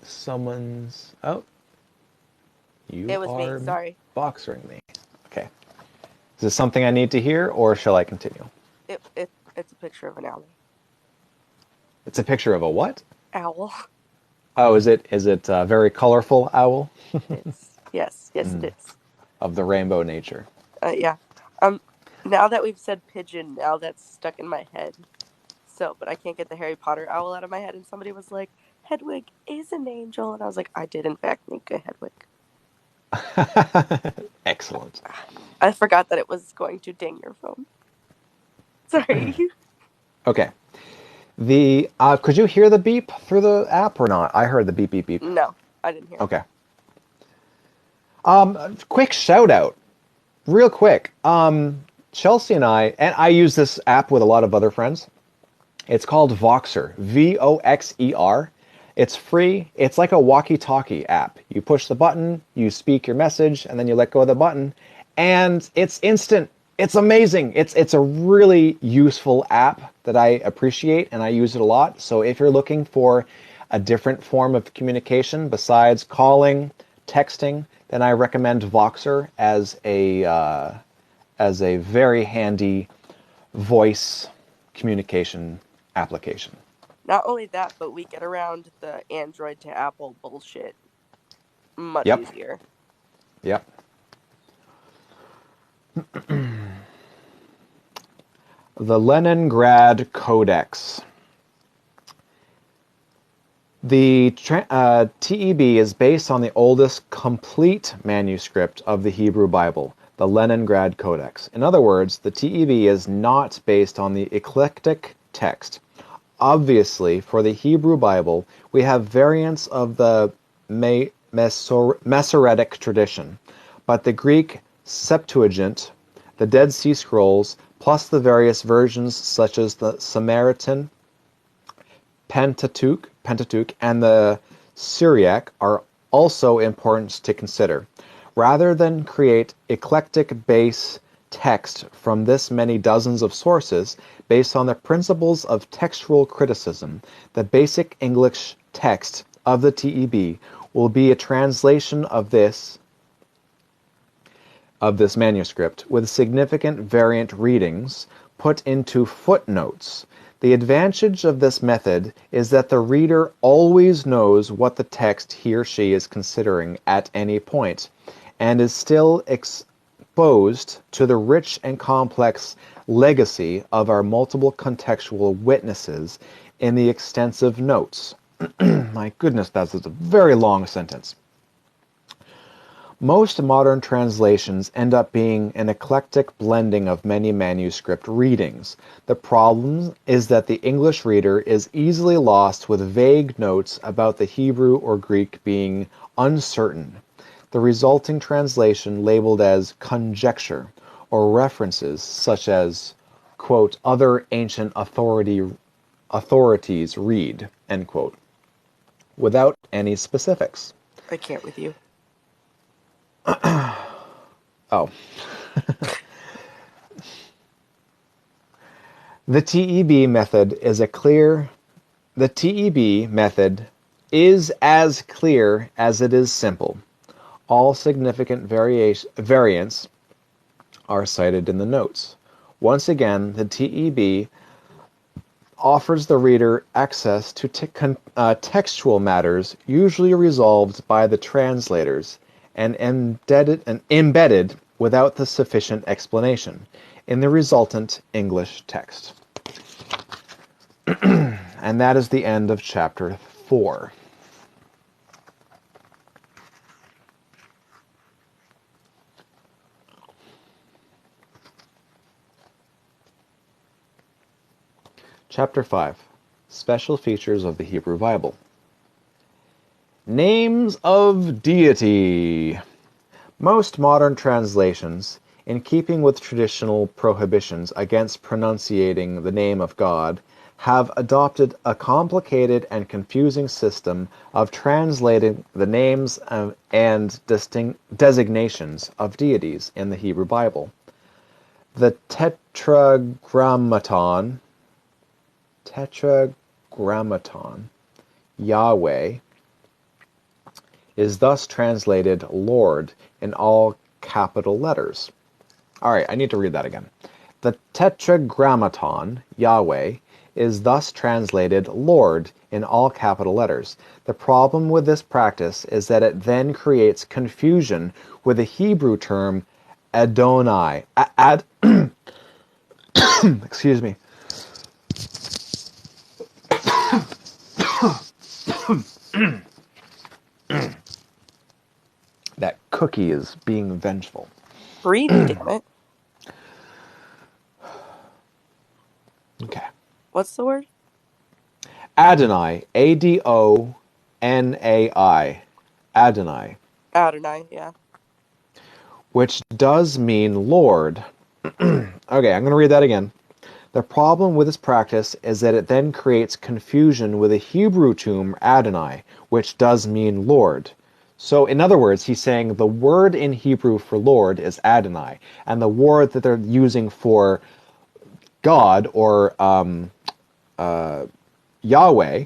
someone's you It was me. are Sorry. boxering me. Okay. Is this something I need to hear or shall I continue? It's a picture of an owl. It's a picture of a what? Owl. Oh, is it a very colorful owl It's yes, it is. of the rainbow nature? Yeah. Now that we've said pigeon, now that's stuck in my head. So, but I can't get the Harry Potter owl out of my head. And somebody was like, Hedwig is an angel. And I was like, I did in fact make a Hedwig. Excellent. I forgot that it was going to ding your phone. Sorry. Okay. The could you hear the beep through the app or not? I heard the beep beep beep. No, I didn't hear it. Okay. Quick shout out, real quick. Chelsea and I use this app with a lot of other friends. It's called Voxer, Voxer. It's free. It's like a walkie-talkie app. You push the button, you speak your message, and then you let go of the button, and it's instant. It's amazing. It's a really useful app that I appreciate, and I use it a lot. So if you're looking for a different form of communication besides calling, texting, then I recommend Voxer as a very handy voice communication application. Not only that, but we get around the Android to Apple bullshit much Yep. easier. Yep. The Leningrad Codex. The TEB is based on the oldest complete manuscript of the Hebrew Bible, the Leningrad Codex. In other words, the TEB is not based on the eclectic text. Obviously, for the Hebrew Bible, we have variants of the Masoretic tradition, but the Greek Septuagint, the Dead Sea Scrolls, plus the various versions such as the Samaritan, Pentateuch, and the Syriac are also important to consider. Rather than create eclectic base text from this many dozens of sources based on the principles of textual criticism, the basic English text of the TEB will be a translation of this manuscript with significant variant readings put into footnotes. The advantage of this method is that the reader always knows what the text he or she is considering at any point, and is still exposed to the rich and complex legacy of our multiple contextual witnesses in the extensive notes. My goodness, that's a very long sentence. Most modern translations end up being an eclectic blending of many manuscript readings. The problem is that the English reader is easily lost with vague notes about the Hebrew or Greek being uncertain. The resulting translation labeled as conjecture, or references such as, quote, other ancient authorities read, end quote, without any specifics. I can't with you. Oh. The TEB method is as clear as it is simple. All significant variants are cited in the notes. Once again, the TEB offers the reader access to textual matters usually resolved by the translators and embedded without the sufficient explanation in the resultant English text. And that is the end of chapter 4. Chapter 5. Special features of the Hebrew Bible. Names of deity. Most modern translations, in keeping with traditional prohibitions against pronunciating the name of God, have adopted a complicated and confusing system of translating the names and designations of deities in the Hebrew Bible. The Tetragrammaton, Yahweh, is thus translated Lord in all capital letters. All right, I need to read that again. The Tetragrammaton, Yahweh, is thus translated Lord in all capital letters. The problem with this practice is that it then creates confusion with the Hebrew term Adonai. Excuse me. That cookie is being vengeful. Read, damn it. Okay. What's the word? Adonai, Adonai, Adonai, Adonai, yeah. which does mean Lord. Okay, I'm going to read that again. The problem with this practice is that it then creates confusion with the Hebrew term Adonai, which does mean Lord. So, in other words, he's saying the word in Hebrew for Lord is Adonai, and the word that they're using for God or Yahweh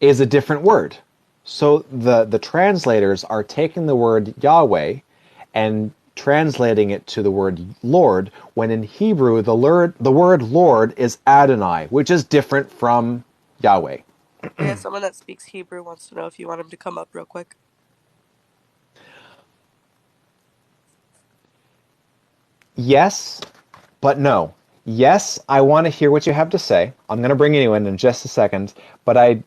is a different word. So the translators are taking the word Yahweh and translating it to the word Lord, when in Hebrew the word Lord is Adonai, which is different from Yahweh. Yeah, someone that speaks Hebrew wants to know if you want him to come up real quick. Yes, but no. Yes, I want to hear what you have to say. I'm going to bring you in just a second, but I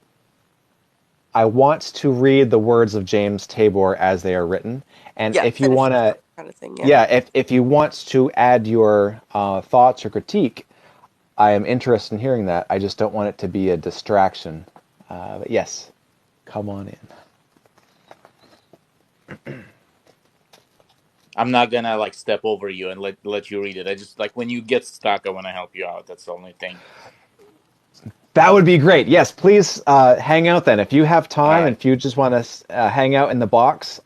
want to read the words of James Tabor as they are written. And Yeah, if you finish want your to, story kind of thing, yeah. yeah, if you want to add your thoughts or critique, I am interested in hearing that. I just don't want it to be a distraction. But yes, come on in. I'm not gonna like step over you and let you read it. I just like when you get stuck, I want to help you out. That's the only thing. That would be great. Yes, please hang out then. If you have All time and right. if you just want to hang out in the box,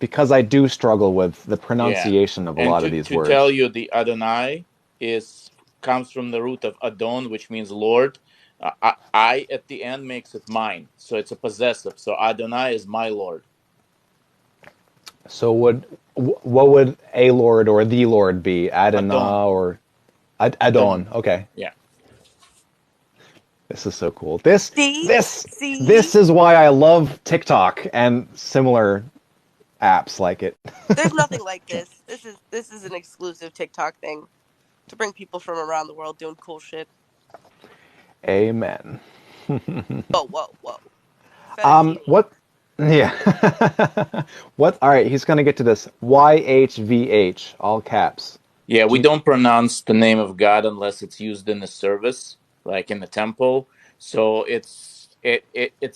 because I do struggle with the Yeah. pronunciation of a And lot of to these tell words. you, the Adonai is comes from the root of Adon, which means Lord. I at the end makes it mine, so it's a possessive. So Adonai is my Lord. So what would a lord or the lord be? Adon. Adonai or Adon. Adon? Okay, Yeah. this is so cool. This See? this See? this is why I love TikTok and similar apps like it. There's nothing like this. This is an exclusive TikTok thing to bring people from around the world doing cool shit. Amen. Whoa, whoa, whoa. Fettuccine. What? Yeah. What? All right, he's gonna get to this. YHVH, all caps. Yeah, Do we you, don't pronounce the name of God unless it's used in the service, like in the temple. So it's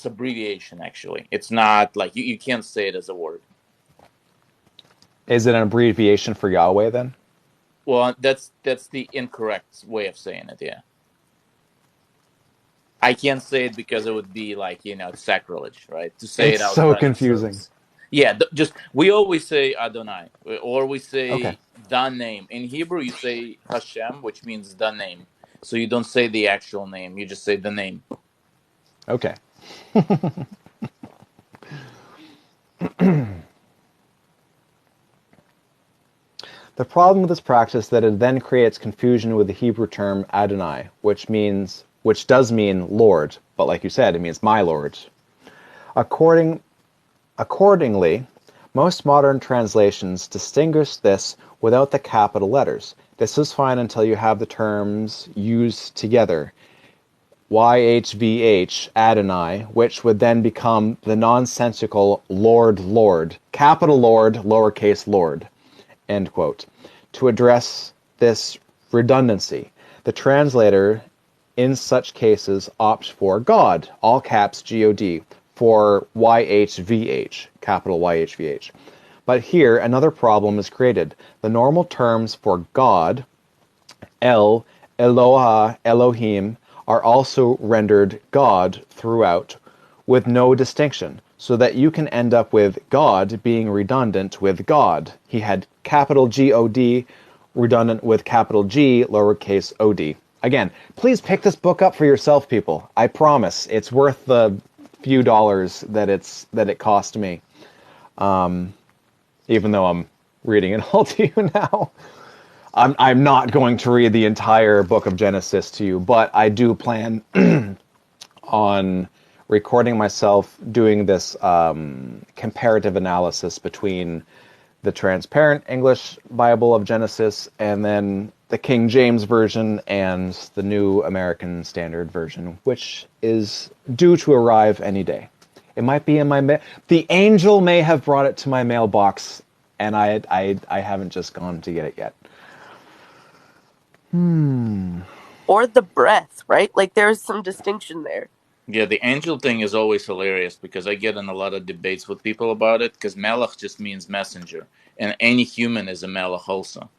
abbreviation actually. It's not like you can't say it as a word. is it an abbreviation for Yahweh then? Well, that's the incorrect way of saying it. Yeah, I can't say it because it would be like it's sacrilege, right? To say It's it so outside the confusing. service. Yeah, just we always say Adonai, or we Okay. say the name. In Hebrew, you say Hashem, which means the name. So you don't say the actual name; you just say the name. Okay. The problem with this practice is that it then creates confusion with the Hebrew term Adonai, which does mean Lord, but like you said, it means my Lord. According Accordingly, most modern translations distinguish this without the capital letters. This is fine until you have the terms used together. YHVH, Adonai, which would then become the nonsensical Lord, Lord, capital Lord, lowercase Lord, end quote. To address this redundancy, the translator in such cases opts for God, all caps God, for YHVH, capital YHVH. But here, another problem is created. The normal terms for God, El, Eloha, Elohim, are also rendered God throughout, with no distinction, so that you can end up with God being redundant with God. He had capital G-O-D redundant with capital G, lowercase o-d. Again, please pick this book up for yourself, people. I promise. It's worth the few dollars that it cost me. Even though I'm reading it all to you now. I'm not going to read the entire book of Genesis to you, but I do plan on recording myself doing this comparative analysis between the transparent English Bible of Genesis and then the King James Version and the New American Standard Version, which is due to arrive any day. It might be in my mail. The angel may have brought it to my mailbox, and I haven't just gone to get it yet. Or the breath, right? Like there's some distinction there. Yeah, the angel thing is always hilarious because I get in a lot of debates with people about it because melech just means messenger, and any human is a melech also.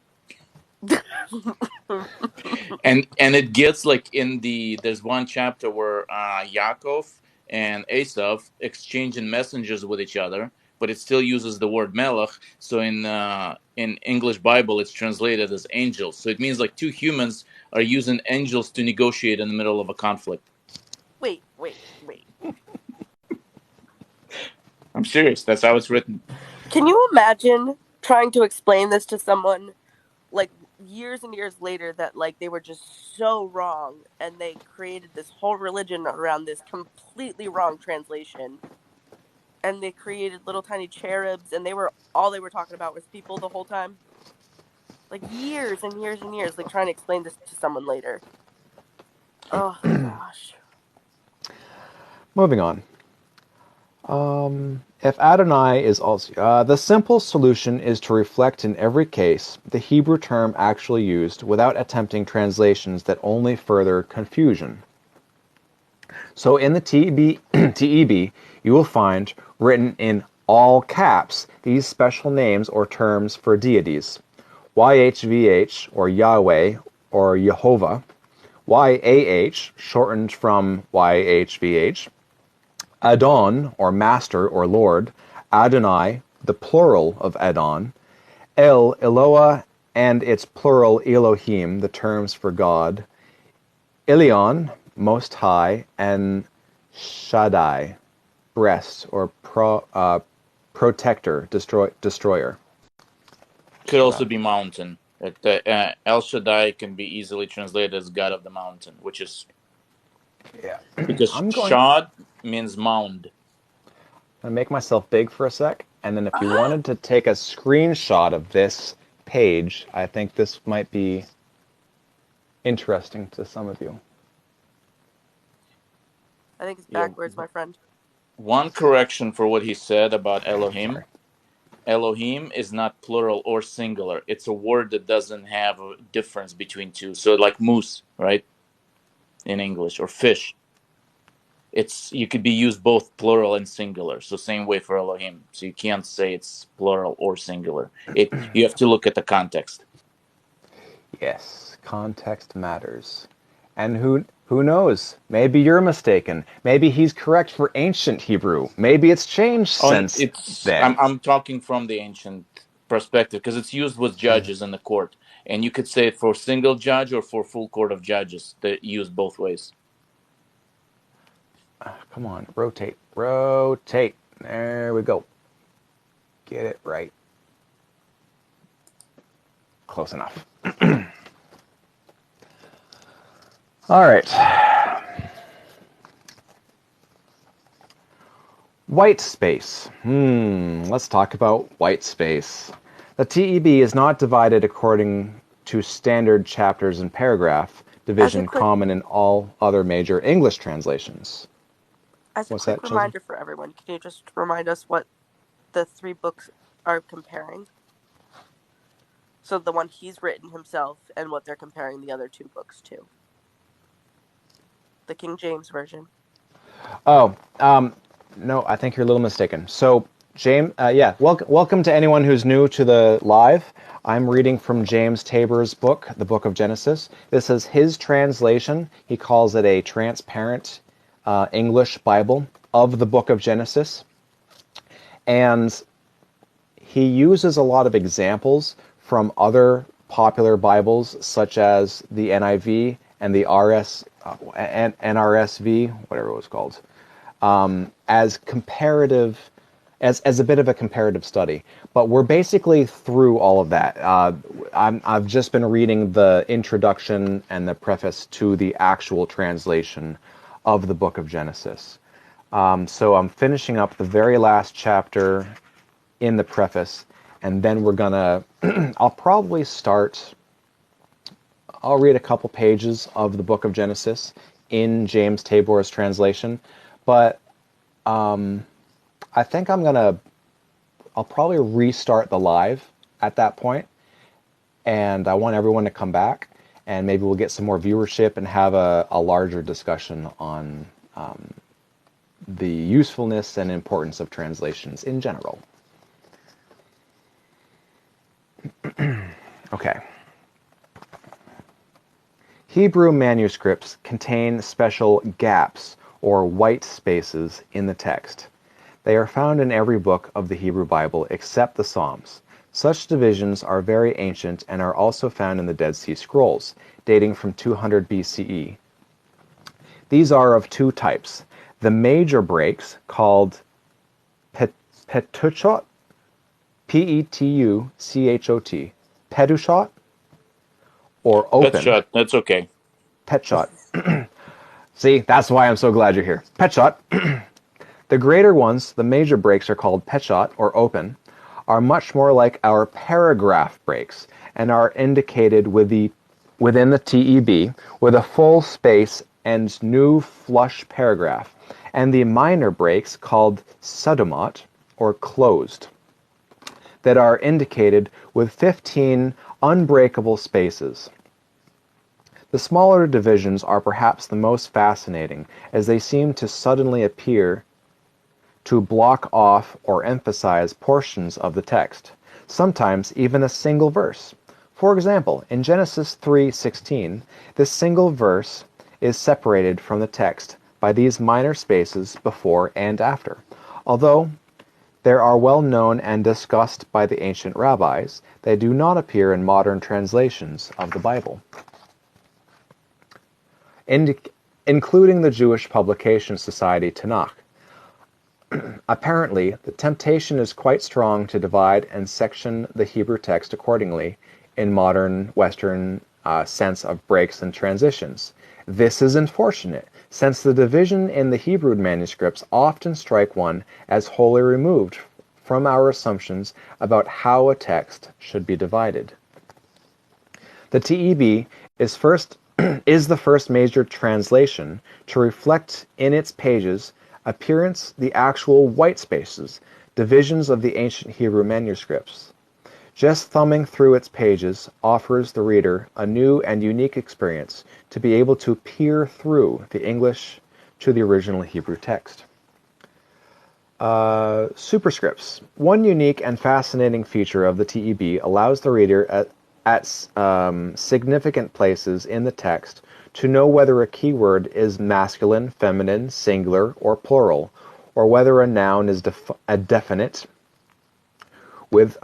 And it gets like in there's one chapter where Yaakov and Esav exchanging messengers with each other, but it still uses the word melech. So in English Bible, it's translated as angels. So it means like two humans are using angels to negotiate in the middle of a conflict. Wait. I'm serious. That's how it's written. Can you imagine trying to explain this to someone like years and years later that like they were just so wrong and they created this whole religion around this completely wrong translation, and they created little tiny cherubs, and they were talking about was people the whole time? Like years and years and years, like trying to explain this to someone later. Oh gosh. Moving on. If Adonai is also... the simple solution is to reflect in every case the Hebrew term actually used without attempting translations that only further confusion. So in the TEB, you will find written in all caps these special names or terms for deities. YHVH, or Yahweh, or Jehovah. YAH, shortened from YHVH. Adon, or master, or lord. Adonai, the plural of Adon. El, Eloah, and its plural Elohim, the terms for God. Ilion, most high, and Shaddai, breast, or protector, destroyer. Could also be mountain. El Shaddai can be easily translated as God of the mountain, which is Yeah. because I'm going Shad means mound. to make myself big for a sec, and then if you wanted to take a screenshot of this page, I think this might be interesting to some of you. I think it's Yeah. backwards, my friend. One correction for what he said about Sorry. Elohim. Elohim is not plural or singular. It's a word that doesn't have a difference between two. So like moose, right? In English, or fish. You could be used both plural and singular. So same way for Elohim. So you can't say it's plural or singular. You have to look at the context. Yes, context matters. And who knows? Maybe you're mistaken. Maybe he's correct for ancient Hebrew. Maybe it's changed On since it's then. I'm talking from the ancient perspective because it's used with judges in the court, and you could say it for single judge or for full court of judges. That used both ways. Come on, rotate, rotate. There we go. Get it right. Close enough. All right. White space. Let's talk about white space. The TEB is not divided according to standard chapters and paragraph As a division quick common in all other major English translations. as a What's quick that, Chelsea? reminder for everyone, can you just remind us what the three books are comparing? So the one he's written himself and what they're comparing the other two books to. The King James version. Oh, no, I think you're a little mistaken. So, James, yeah, welcome to anyone who's new to the live. I'm reading from James Tabor's book, the Book of Genesis. This is his translation. He calls it a transparent English Bible of the Book of Genesis. And he uses a lot of examples from other popular Bibles, such as the NIV and the NRSV, whatever it was called, as comparative, as a bit of a comparative study. But we're basically through all of that. I've just been reading the introduction and the preface to the actual translation of the Book of Genesis. So I'm finishing up the very last chapter in the preface, and then we're gonna I'll probably I'll read a couple pages of the Book of Genesis in James Tabor's translation, but I think I'll probably restart the live at that point, and I want everyone to come back, and maybe we'll get some more viewership and have a larger discussion on the usefulness and importance of translations in general. Okay. Hebrew manuscripts contain special gaps or white spaces in the text. They are found in every book of the Hebrew Bible except the Psalms. Such divisions are very ancient and are also found in the Dead Sea Scrolls, dating from 200 BCE. These are of two types. The major breaks, called petuchot, P-E-T-U-C-H-O-T, petuchot, or Pet open, shot. That's okay. petshot. See, that's why I'm so glad you're here. Petshot. The greater ones, the major breaks, are called petshot, or open, are much more like our paragraph breaks and are indicated within the TEB with a full space and new flush paragraph, and the minor breaks, called sodomot, or closed, that are indicated with 15 unbreakable spaces. The smaller divisions are perhaps the most fascinating, as they seem to suddenly appear to block off or emphasize portions of the text, sometimes even a single verse. For example, in Genesis 3:16, this single verse is separated from the text by these minor spaces before and after. Although they are well known and discussed by the ancient rabbis, they do not appear in modern translations of the Bible. Including the Jewish publication society Tanakh. Apparently, the temptation is quite strong to divide and section the Hebrew text accordingly in modern Western sense of breaks and transitions. This is unfortunate, since the division in the Hebrew manuscripts often strike one as wholly removed from our assumptions about how a text should be divided. The TEB is the first major translation to reflect in its pages appearance the actual white spaces, divisions of the ancient Hebrew manuscripts. Just thumbing through its pages offers the reader a new and unique experience to be able to peer through the English to the original Hebrew text. Superscripts. One unique and fascinating feature of the TEB allows the reader at significant places in the text to know whether a keyword is masculine, feminine, singular, or plural, or whether a noun is a definite, with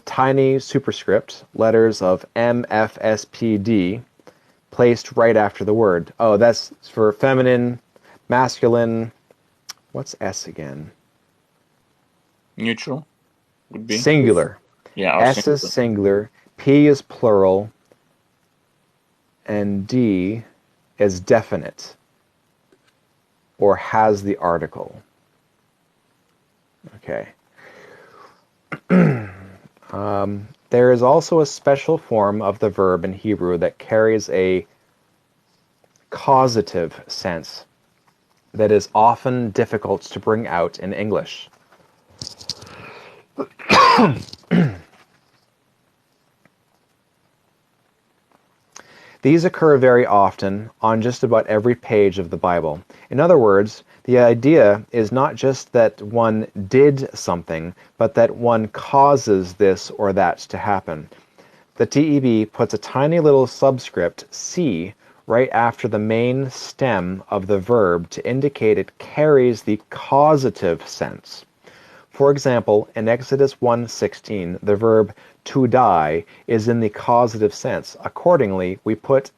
tiny superscript letters of M, F, S, P, D placed right after the word. Oh, that's for feminine, masculine. What's S again? Neutral would be. Singular. Yeah, or S is singular. singular, P is plural, and D is definite, or has the article. Okay. There is also a special form of the verb in Hebrew that carries a causative sense that is often difficult to bring out in English. These occur very often on just about every page of the Bible. In other words, the idea is not just that one did something, but that one causes this or that to happen. The TEB puts a tiny little subscript, C, right after the main stem of the verb to indicate it carries the causative sense. For example, in Exodus 1:16, the verb to die is in the causative sense. Accordingly, we put,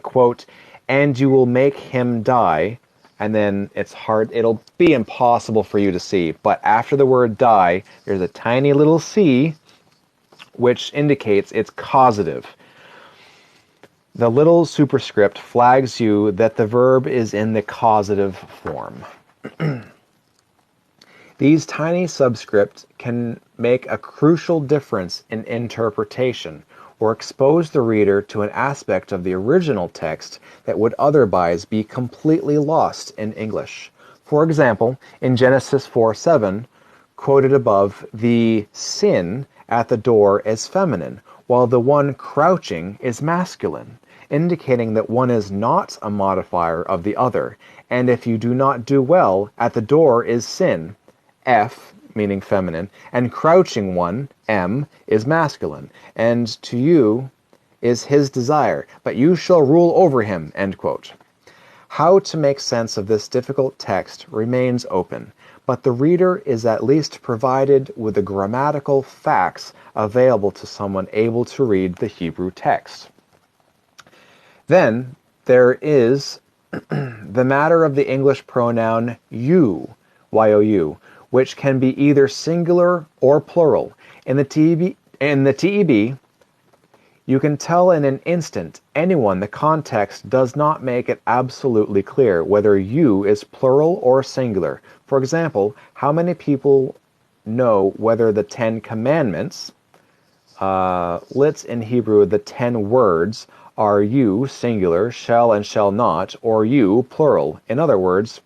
quote, and you will make him die, and then it'll be impossible for you to see, but after the word die, there's a tiny little C, which indicates it's causative. The little superscript flags you that the verb is in the causative form. These tiny subscripts can make a crucial difference in interpretation, or expose the reader to an aspect of the original text that would otherwise be completely lost in English. For example, in Genesis 4:7, quoted above, the sin at the door is feminine, while the one crouching is masculine, indicating that one is not a modifier of the other, and if you do not do well, at the door is sin, F, meaning feminine, and crouching one, M, is masculine, and to you is his desire, but you shall rule over him, end quote. How to make sense of this difficult text remains open, but the reader is at least provided with the grammatical facts available to someone able to read the Hebrew text. Then there is the matter of the English pronoun you, you, which can be either singular or plural. In the TEB, you can tell in an instant anyone the context does not make it absolutely clear whether you is plural or singular. For example, how many people know whether the 10 commandments, lit in Hebrew, the 10 words, are you, singular, shall and shall not, or you, plural? In other words,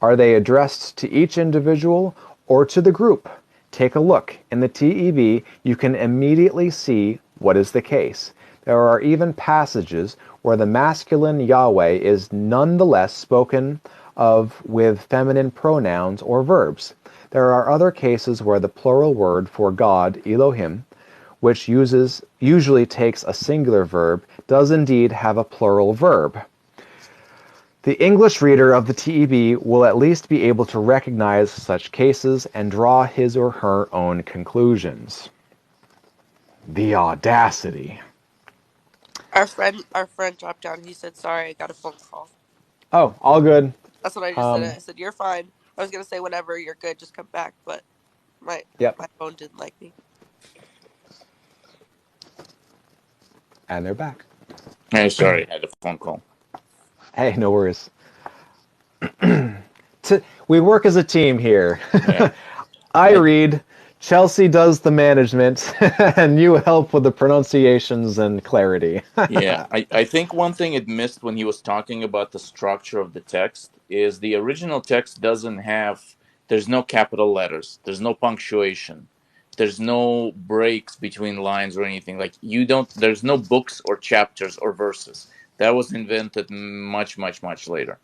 are they addressed to each individual or to the group? Take a look. In the TEB, you can immediately see what is the case. There are even passages where the masculine Yahweh is nonetheless spoken of with feminine pronouns or verbs. There are other cases where the plural word for God, Elohim, which usually takes a singular verb, does indeed have a plural verb. The English reader of the TEB will at least be able to recognize such cases and draw his or her own conclusions. The audacity. Our friend dropped down. He said, "Sorry, I got a phone call." Oh, all good. That's what I just said. I said, "You're fine." I was gonna say, "Whenever you're good, just come back," but my Yep. my phone didn't like me. And they're back. Hey, sorry, I had a phone call. Hey, no worries. We work as a team here. Yeah. I read, Chelsea does the management, and you help with the pronunciations and clarity. Yeah, I think one thing it missed when he was talking about the structure of the text is the original text doesn't have, there's no capital letters, there's no punctuation, there's no breaks between lines or anything. Like, you don't, there's no books or chapters or verses. That was invented much, much, much later.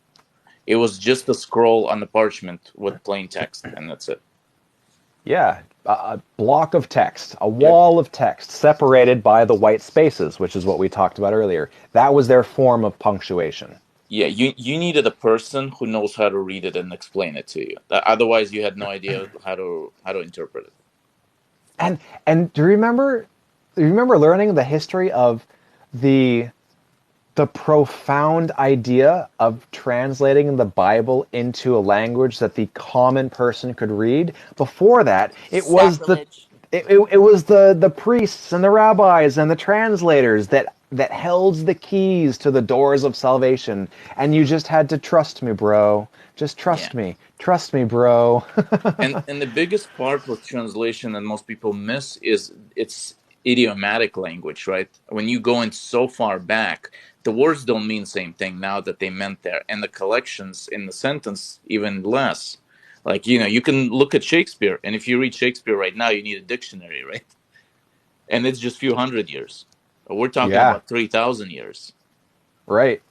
It was just a scroll on the parchment with plain text, and that's it. Yeah, a block of text, a Yep. wall of text separated by the white spaces, which is what we talked about earlier. That was their form of punctuation. Yeah, you needed a person who knows how to read it and explain it to you. Otherwise, you had no idea how to interpret it. And do you remember learning the history of the the profound idea of translating the Bible into a language that the common person could read? Before that, Sacrilege. it was the priests and the rabbis and the translators that held the keys to the doors of salvation, and you just had to trust me, bro. Just Yeah. trust me, bro. And the biggest part with translation that most people miss is it's idiomatic language, right? When you go in so far back, the words don't mean the same thing now that they meant there, and the collections in the sentence even less. Like, you can look at Shakespeare, and if you read Shakespeare right now, you need a dictionary, right? And it's just a few hundred years. We're talking Yeah, about 3,000 years. right.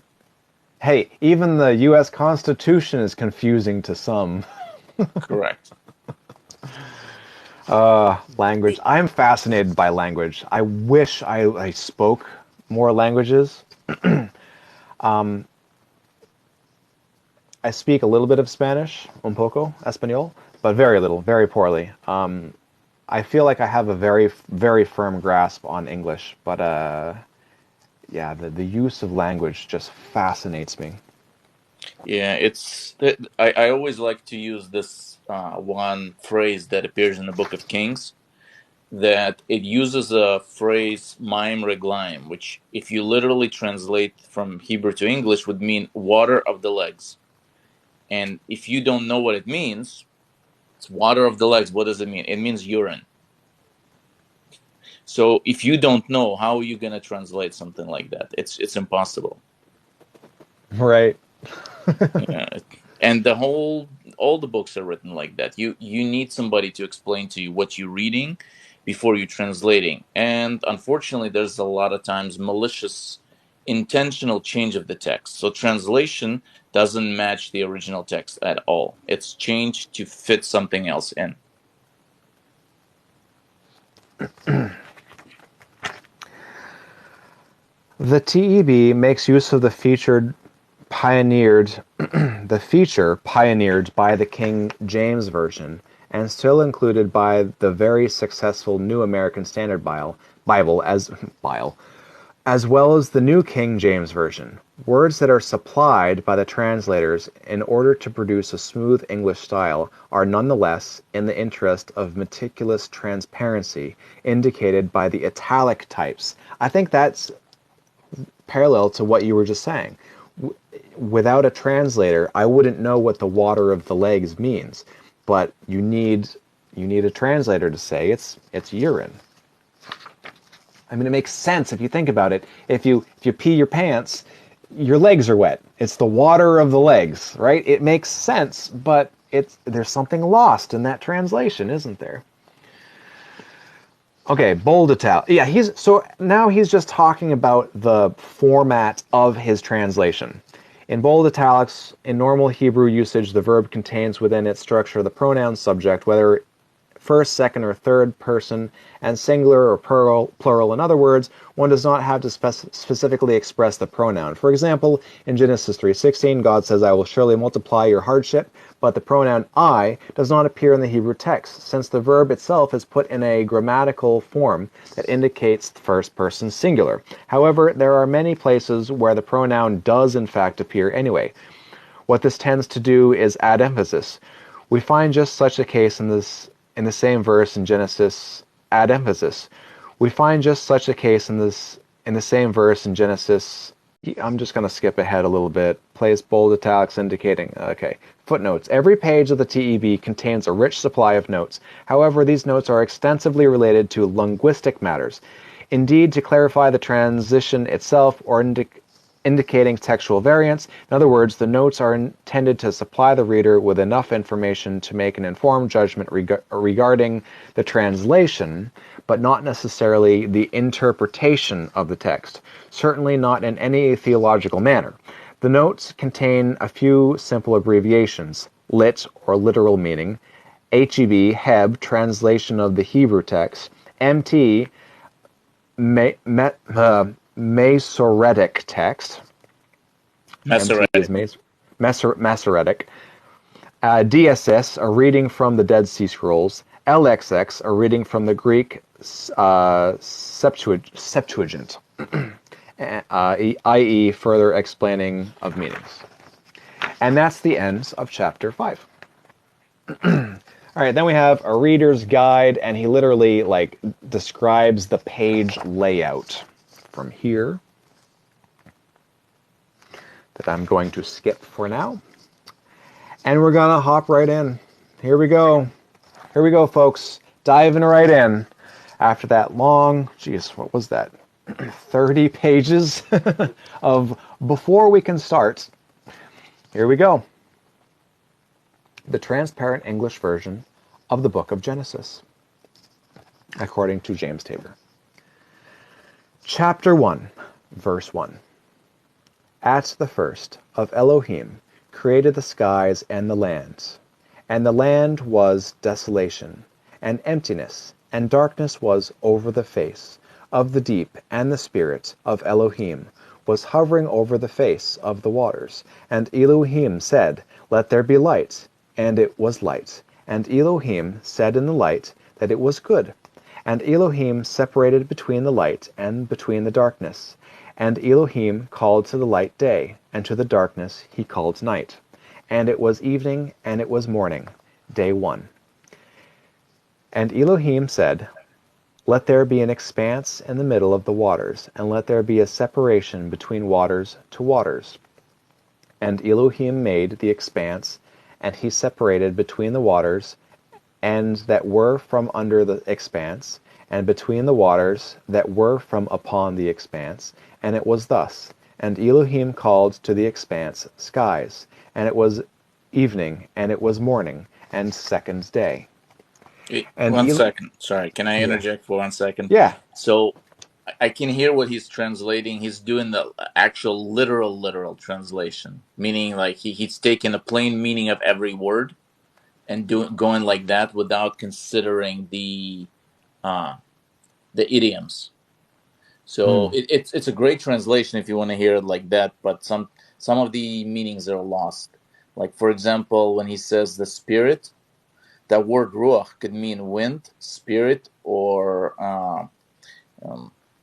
Hey, even the U.S. Constitution is confusing to some. Correct. Language. The I'm fascinated by language. I wish I spoke more languages. I speak a little bit of Spanish, un poco español, but very little, very poorly. I feel like I have a very, very firm grasp on English, but yeah, the use of language just fascinates me. Yeah, I always like to use this one phrase that appears in the Book of Kings, that it uses a phrase "maim reglaim," which, if you literally translate from Hebrew to English, would mean water of the legs. And if you don't know what it means, it's water of the legs. What does it mean? It means urine. So if you don't know, how are you going to translate something like that? It's impossible. Right. Yeah. And all the books are written like that. You need somebody to explain to you what you're reading before you're translating. And unfortunately, there's a lot of times malicious, intentional change of the text. So translation doesn't match the original text at all. It's changed to fit something else in. The TEB makes use of the feature pioneered by the King James Version and still included by the very successful New American Standard Bible as well as the New King James Version. Words that are supplied by the translators in order to produce a smooth English style are nonetheless in the interest of meticulous transparency indicated by the italic types. I think that's parallel to what you were just saying. Without a translator, I wouldn't know what the water of the legs means, but you need a translator to say it's urine. I mean, it makes sense if you think about it. If you pee your pants, your legs are wet. It's the water of the legs, right? It makes sense, but there's something lost in that translation, isn't there? Okay, bold italic. Yeah, now he's just talking about the format of his translation. In bold italics, in normal Hebrew usage, the verb contains within its structure the pronoun subject, whether first, second, or third person, and singular or plural. In other words, one does not have to specifically express the pronoun. For example, in Genesis 3:16, God says, "I will surely multiply your hardship," but the pronoun I does not appear in the Hebrew text, since the verb itself is put in a grammatical form that indicates the first person singular. However, there are many places where the pronoun does in fact appear anyway. What this tends to do is add emphasis. We find just such a case in the same verse in Genesis, add emphasis. We find just such a case in the same verse in Genesis. I'm just going to skip ahead a little bit. Place bold italics indicating. Okay. Footnotes. Every page of the TEB contains a rich supply of notes. However, these notes are extensively related to linguistic matters. Indeed, to clarify the transition itself or indicating textual variance. In other words, the notes are intended to supply the reader with enough information to make an informed judgment regarding the translation, but not necessarily the interpretation of the text, certainly not in any theological manner. The notes contain a few simple abbreviations: lit, or literal meaning; heb, translation of the Hebrew text; mt, Masoretic text. MT is Masoretic. DSS, a reading from the Dead Sea Scrolls. LXX, a reading from the Greek Septuagint, i.e. further explaining of meanings. And that's the end of chapter 5. All right, then we have a reader's guide, and he literally describes the page layout from here that I'm going to skip for now. And we're going to hop right in. Here we go. Here we go, folks. Diving right in. After that long, what was that? 30 pages of before we can start. Here we go. The transparent English version of the book of Genesis, according to James Tabor. Chapter 1, verse 1. At the first of Elohim created the skies and the land was desolation, and emptiness, and darkness was over the face of the deep, and the Spirit of Elohim was hovering over the face of the waters. And Elohim said, "Let there be light," and it was light. And Elohim said in the light that it was good. And Elohim separated between the light and between the darkness. And Elohim called to the light day, and to the darkness he called night. And it was evening, and it was morning, day 1. And Elohim said, "Let there be an expanse in the middle of the waters, and let there be a separation between waters to waters." And Elohim made the expanse, and he separated between the waters and that were from under the expanse, and between the waters that were from upon the expanse. And it was thus. And Elohim called to the expanse skies, and it was evening, and it was morning, and second day. And One second. Sorry, can I yeah, interject for 1 second? yeah, So I can hear what he's translating. He's doing the actual literal translation, meaning like he's taking a plain meaning of every word and going like that without considering uh, the idioms. So it's a great translation if you want to hear it like that. But some of the meanings are lost. Like for example, when he says the spirit, that word ruach could mean wind, spirit, or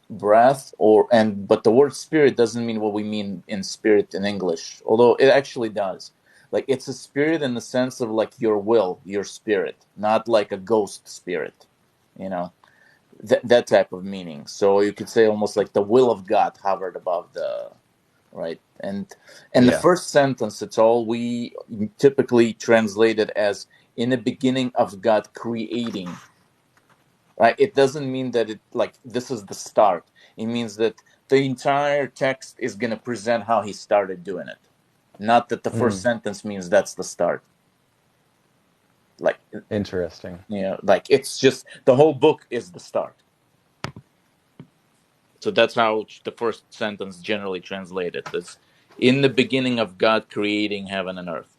breath, but the word spirit doesn't mean what we mean in spirit in English, although it actually does. Like it's a spirit in the sense of like your will, your spirit, not like a ghost spirit, you know, that type of meaning. So you could say almost like the will of God hovered above the right, and the yeah. first sentence, it's all we typically translate it as in the beginning of God creating, right? It doesn't mean that it like this is the start. It means that the entire text is going to present how he started doing it, not that the first sentence means that's the start. Like, Interesting. like it's just the whole book is the start. So that's how the first sentence generally translated. That's in the beginning of God creating heaven and earth.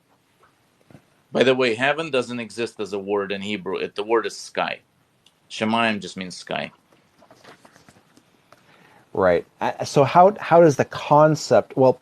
By the way, heaven doesn't exist as a word in Hebrew. The word is sky. Shemayim just means sky. Right. So how does the concept? Well,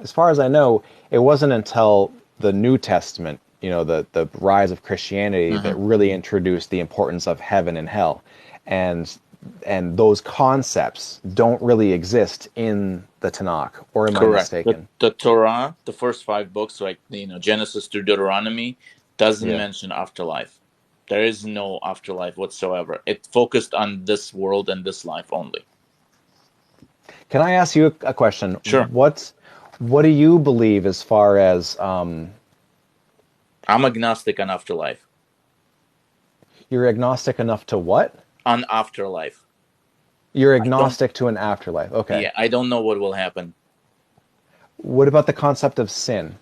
as far as I know, it wasn't until the New Testament, the rise of Christianity, that Mm-hmm. really introduced the importance of heaven and hell, and those concepts don't really exist in the Tanakh, or am I Correct. mistaken? The Torah, the first 5 books, like Genesis through Deuteronomy, doesn't Yeah. mention afterlife. There is no afterlife whatsoever. It focused on this world and this life only. Can I ask you a question? Sure. What do you believe as far as I'm agnostic on afterlife. you're agnostic enough to what? On afterlife. You're I don't. agnostic to an afterlife. Okay. Yeah, I don't know what will happen. What about the concept of sin?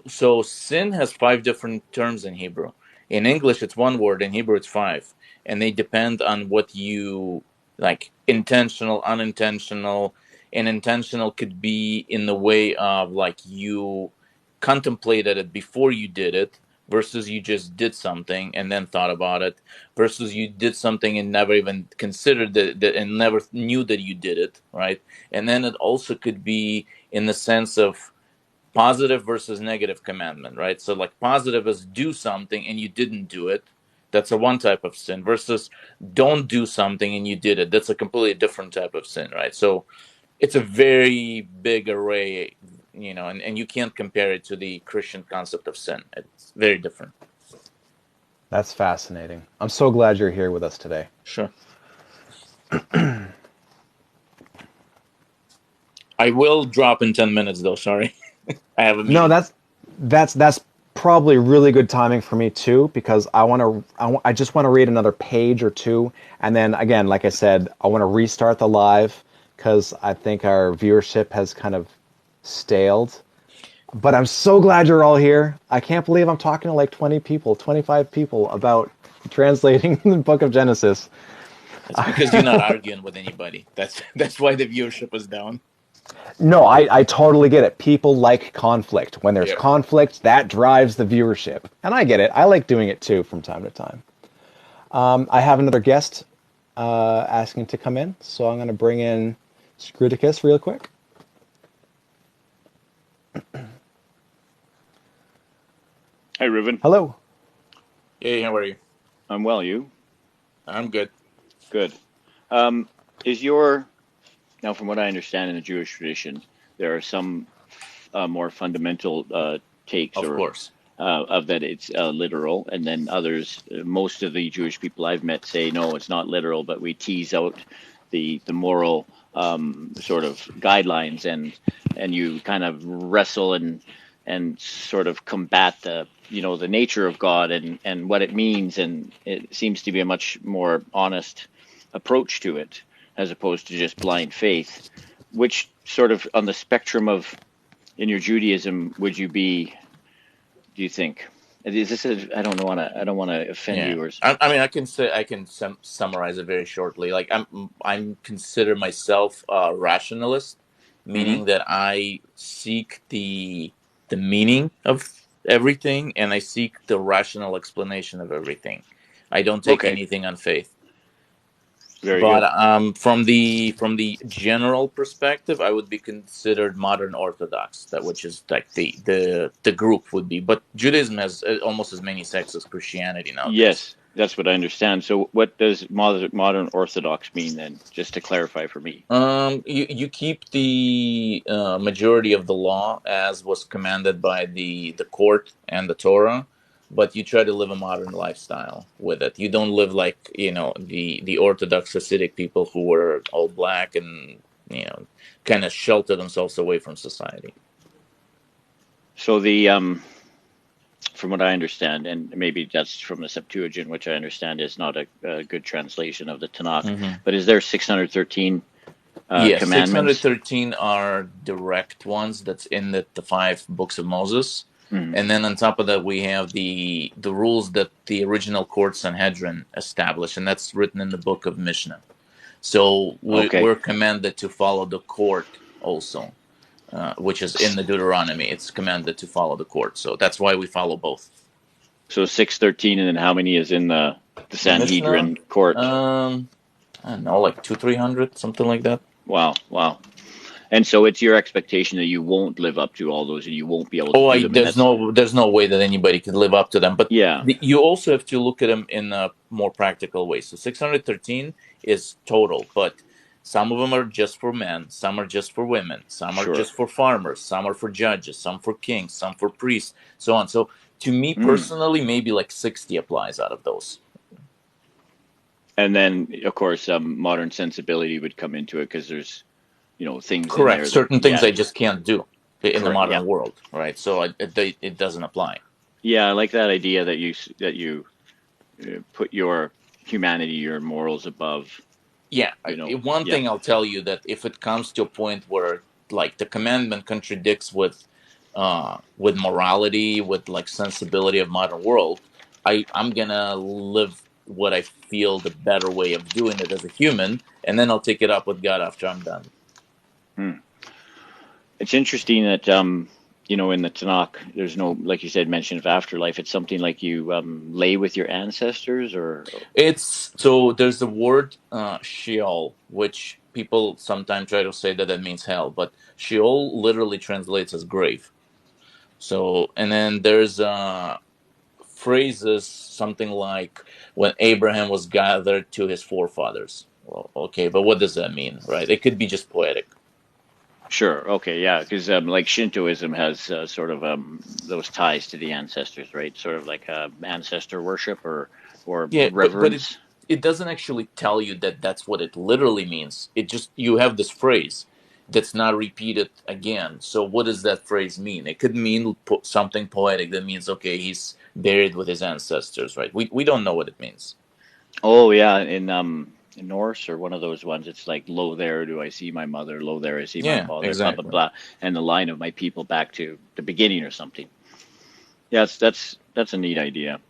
So sin has 5 different terms in Hebrew. In English, it's one word. In Hebrew, it's 5, and they depend on what you like. Intentional, unintentional. And intentional could be in the way of like you contemplated it before you did it, versus you just did something and then thought about it, versus you did something and never even considered it and never knew that you did it, right? And then it also could be in the sense of positive versus negative commandment, right? So like positive is do something and you didn't do it. That's a one type of sin, versus don't do something and you did it. That's a completely different type of sin, right? So it's a very big array, and you can't compare it to the Christian concept of sin. It's very different. That's fascinating. I'm so glad you're here with us today. Sure. I will drop in 10 minutes though, sorry. I have a No, meeting. that's probably really good timing for me too, because I just want to read another page or two, and then again, like I said, I want to restart the live because I think our viewership has kind of staled. But I'm so glad you're all here. I can't believe I'm talking to like 20 people, 25 people about translating the Book of Genesis. That's because you're not arguing with anybody. That's why the viewership is down. No, I totally get it. People like conflict. When there's Yeah. conflict, that drives the viewership. And I get it. I like doing it too from time to time. I have another guest asking to come in, so I'm going to bring in Scruticus real quick. Hey, Reuben. Hello. Hey, how are you? I'm well. You? I'm good. Good. Um, is your now, from what I understand in the Jewish tradition, there are some more fundamental takes Of or course. of that it's literal, and then others. Most of the Jewish people I've met say no, it's not literal, but we tease out the moral sort of guidelines, and you kind of wrestle and sort of combat the nature of God and what it means, and it seems to be a much more honest approach to it as opposed to just blind faith. Which sort of on the spectrum of in your Judaism would you be do you think? Is this I don't want to. I don't want to offend Yeah, viewers. I mean, I can summarize it very shortly. Like I'm consider myself a rationalist, Hmm. meaning that I seek the meaning of everything, and I seek the rational explanation of everything. I don't take Okay. anything on faith. Very But good. from the general perspective, I would be considered modern Orthodox, that which is like the group would be. But Judaism has almost as many sects as Christianity nowadays. Yes, that's what I understand. So, what does modern Orthodox mean then? Just to clarify for me. You keep the majority of the law as was commanded by the court and the Torah, but you try to live a modern lifestyle with it. You don't live like the Orthodox Hasidic people who were all black and kind of shelter themselves away from society. So the from what I understand, and maybe that's from the Septuagint, which I understand is not a good translation of the Tanakh, Hmm. but is there 613 Yes, commandments? 613 are direct ones that's in the five books of Moses. Mhm. And then on top of that, we have the rules that the original court Sanhedrin established, and that's written in the book of Mishnah. So Okay, we're commanded to follow the court also, which is in the Deuteronomy. It's commanded to follow the court. So that's why we follow both. so 613, and then how many is in the The Mishnah, Sanhedrin court? I don't know, like 200-300, something like that. Wow, wow. And so it's your expectation that you won't live up to all those, and you won't be able to Oh, do them, and that's there's no way that anybody could live up to them. But yeah, you also have to look at them in a more practical way. So 613 is total, but some of them are just for men, some are just for women, some are sure. just for farmers, some are for judges, some for kings, some for priests, so on. So to me Mm. personally, maybe like 60 applies out of those. And then, of course, modern sensibility would come into it because there's things in Correct. there that Certain things yeah, I just can't do in the correct, yeah, modern world, right? So it doesn't apply. yeah. I like that idea that you put your humanity, your morals above. Yeah, one Yeah, thing I'll tell you that if it comes to a point where like the commandment contradicts with morality, with like sensibility of modern world, I'm gonna live what I feel the better way of doing it as a human, and then I'll take it up with God after I'm done. hmm. It's interesting that in the Tanakh, there's no, like you said, mention of afterlife. It's something like you lay with your ancestors, or It's so there's the word Sheol, which people sometimes try to say that that means hell, but Sheol literally translates as grave. So, and then there's phrases something like when Abraham was gathered to his forefathers. Well, okay, but what does that mean, right? It could be just poetic. sure, okay, yeah, because like Shintoism has sort of those ties to the ancestors, right? Sort of like ancestor worship or Yeah, but reverence. it doesn't actually tell you that that's what it literally means. It just you have this phrase that's not repeated again. So what does that phrase mean? It could mean something poetic that means okay, he's buried with his ancestors, right? We don't know what it means. Oh yeah, in Norse or one of those ones, it's like, "Lo there do I see my mother, lo there I see my Yeah, father," blah blah exactly. blah, and the line of my people back to the beginning or something. Yeah, that's a neat idea.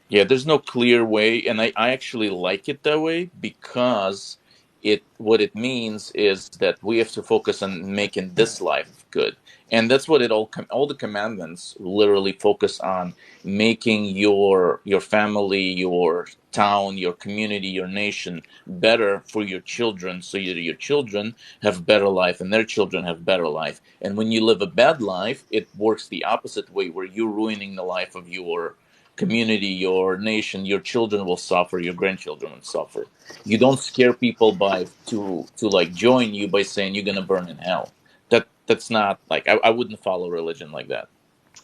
Yeah, there's no clear way, and I actually like it that way because it what it means is that we have to focus on making this life good, and that's what all the commandments literally focus on making your family, your town, your community, your nation better for your children, so your children have better life and their children have better life. And when you live a bad life, it works the opposite way, where you're ruining the life of your community, your nation, your children will suffer, your grandchildren will suffer. You don't scare people by to like join you by saying you're gonna burn in hell. That's not like I wouldn't follow religion like that.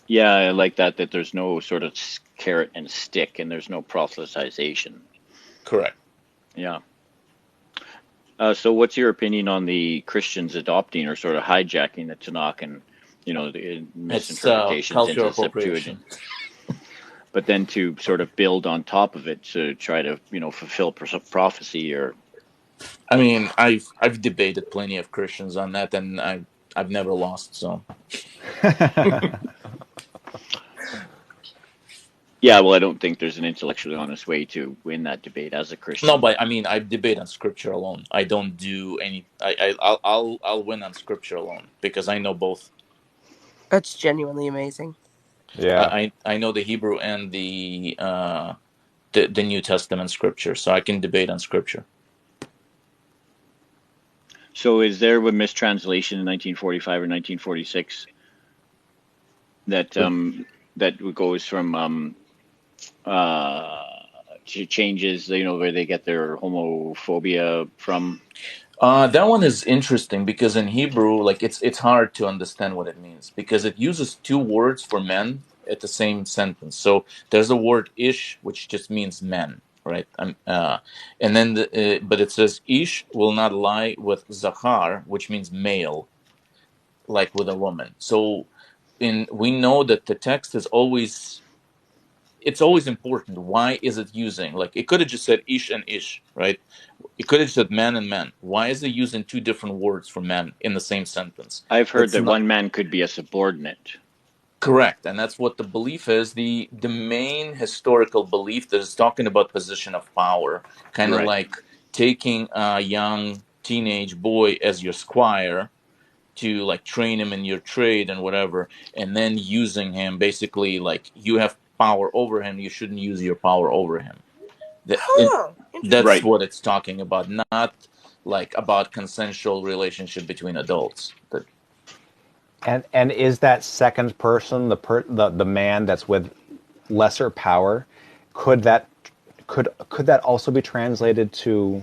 Yeah, I like that there's no sort of carrot and stick, and there's no proselytization. Correct. Yeah. So, what's your opinion on the Christians adopting or sort of hijacking the Tanakh and the It's misinterpretations into cultural the Septuagint, appropriation. but then to sort of build on top of it to try to fulfill prophecy or I mean, I've debated plenty of Christians on that, and I've never lost. So Yeah, well, I don't think there's an intellectually honest way to win that debate as a No, Christian. but I mean, I debate on scripture alone. I don't do any. I'll win on scripture alone because I know both. That's genuinely amazing. Yeah. I know the Hebrew and the New Testament scripture, so I can debate on scripture. So is there a mistranslation in 1945 or 1946 that that goes from changes, where they get their homophobia from? That one is interesting because in Hebrew, like it's hard to understand what it means because it uses two words for men at the same sentence. So there's a word ish, which just means men, right? And then but it says ish will not lie with zachar, which means male, like with a woman. So in we know that the text is always it's always important. Why is it using like it could have just said ish and ish, right? It could have said man and man. Why is it using two different words for men in the same sentence? I've heard That's that not one man could be a subordinate. correct, and that's what the belief is. The main historical belief that is talking about position of power, kind of Right. like taking a young teenage boy as your squire to like train him in your trade and whatever, and then using him basically like you have power over him. You shouldn't use your power over him. Huh. That's Right. Interesting. what it's talking about, not like about consensual relationship between adults. And is that second person the man that's with lesser power? Could that could that also be translated to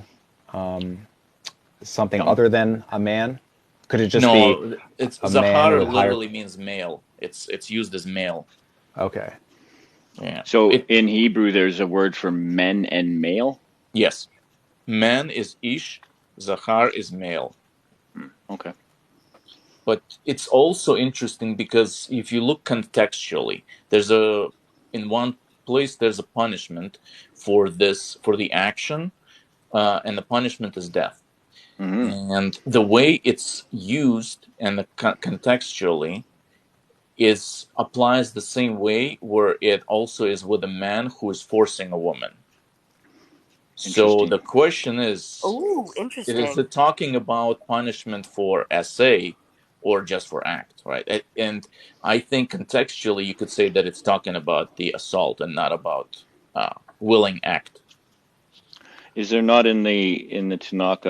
something Young. other than a man? Could it just be No, it's a man Zahar with higher? literally means male. It's used as male. Okay. Yeah. So in Hebrew, there's a word for men and male. Yes. Man is ish, Zahar is male. Okay. But it's also interesting because if you look contextually, there's a in one place there's a punishment for this for the action, and the punishment is death. Hmm. And the way it's used and contextually is applies the same way where it also is with a man who is forcing a woman. So Interesting. the question Oh, is interesting. it talking about punishment for SA or just for act, right? And I think contextually you could say that it's talking about the assault and not about willing act. Is there not in the Tanakh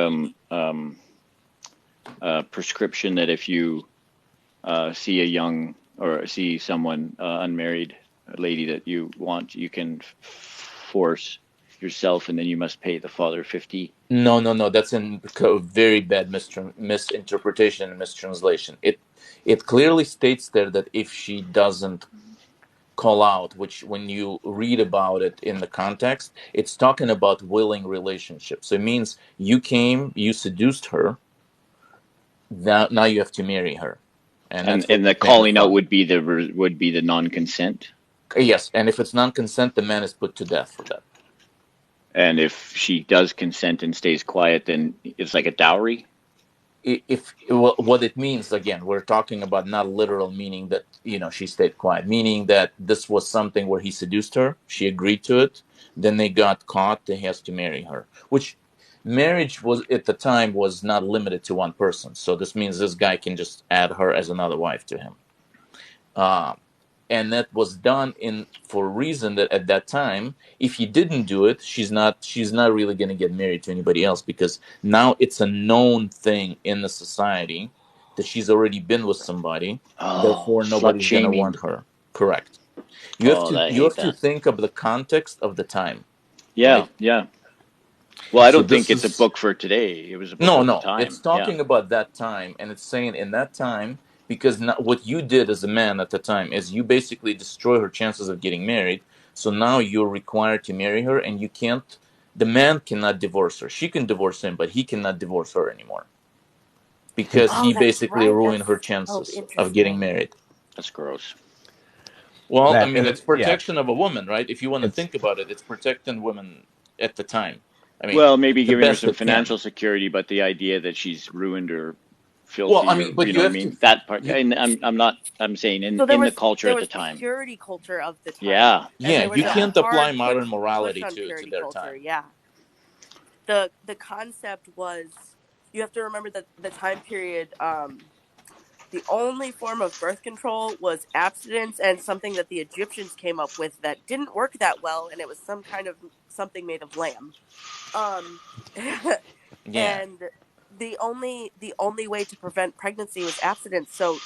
prescription that if you see a young or see someone unmarried, a lady that you want, you can force yourself, and then you must pay the father 50? No, no, no. That's a very bad misinterpretation and mistranslation. It clearly states there that if she doesn't call out, which when you read about it in the context, it's talking about willing relationships. So it means you came, you seduced her, that now you have to marry her, and And that's what the you think calling out from. would be the non-consent. Yes, and if it's non-consent, the man is put to death for that. And if she does consent and stays quiet, then it's like a dowry. If well, what it means again, we're talking about not literal meaning that she stayed quiet, meaning that this was something where he seduced her, she agreed to it, then they got caught, he has to marry her, which marriage was at the time was not limited to one person, so this means this guy can just add her as another wife to him. uh, and that was done in for a reason that at that time if he didn't do it, she's not really going to get married to anybody else because now it's a known thing in the society that she's already been with somebody, Oh, therefore slut nobody's going to shaming. want her. Correct. you have Oh, to I you hate have to that. think of the context of the time, Yeah, right? yeah. Well, I So don't think this it's a is book for today. It was a book no, of the no. It's time. Yeah. talking about that time, and it's saying in that time because not, what you did as a man at the time is you basically destroy her chances of getting married. So now you're required to marry her, and you can't. The man cannot divorce her. She can divorce him, but he cannot divorce her anymore because Oh, he that's basically right. ruined her That's so chances of getting interesting. married. That's gross. Well, I That mean, it's yeah. protection of a woman, right? If you want to It's think about it, it's protecting women at the time. I mean, Well, maybe the giving her best some it can. financial security, but the idea that she's ruined her filthy, Well, I mean, but you you know what I have mean? to. That part, You, and I'm not, I'm saying So in the culture there at the was time. purity culture of the time, Yeah, and yeah, there was you a yeah, can't apply hard modern push morality on to purity their culture. time. Yeah, the concept was, you have to remember that the time period, the only form of birth control was abstinence, and something that the Egyptians came up with that didn't work that well, and it was some kind of something made of lamb. Um, Yeah, and the only way to prevent pregnancy was abstinence. So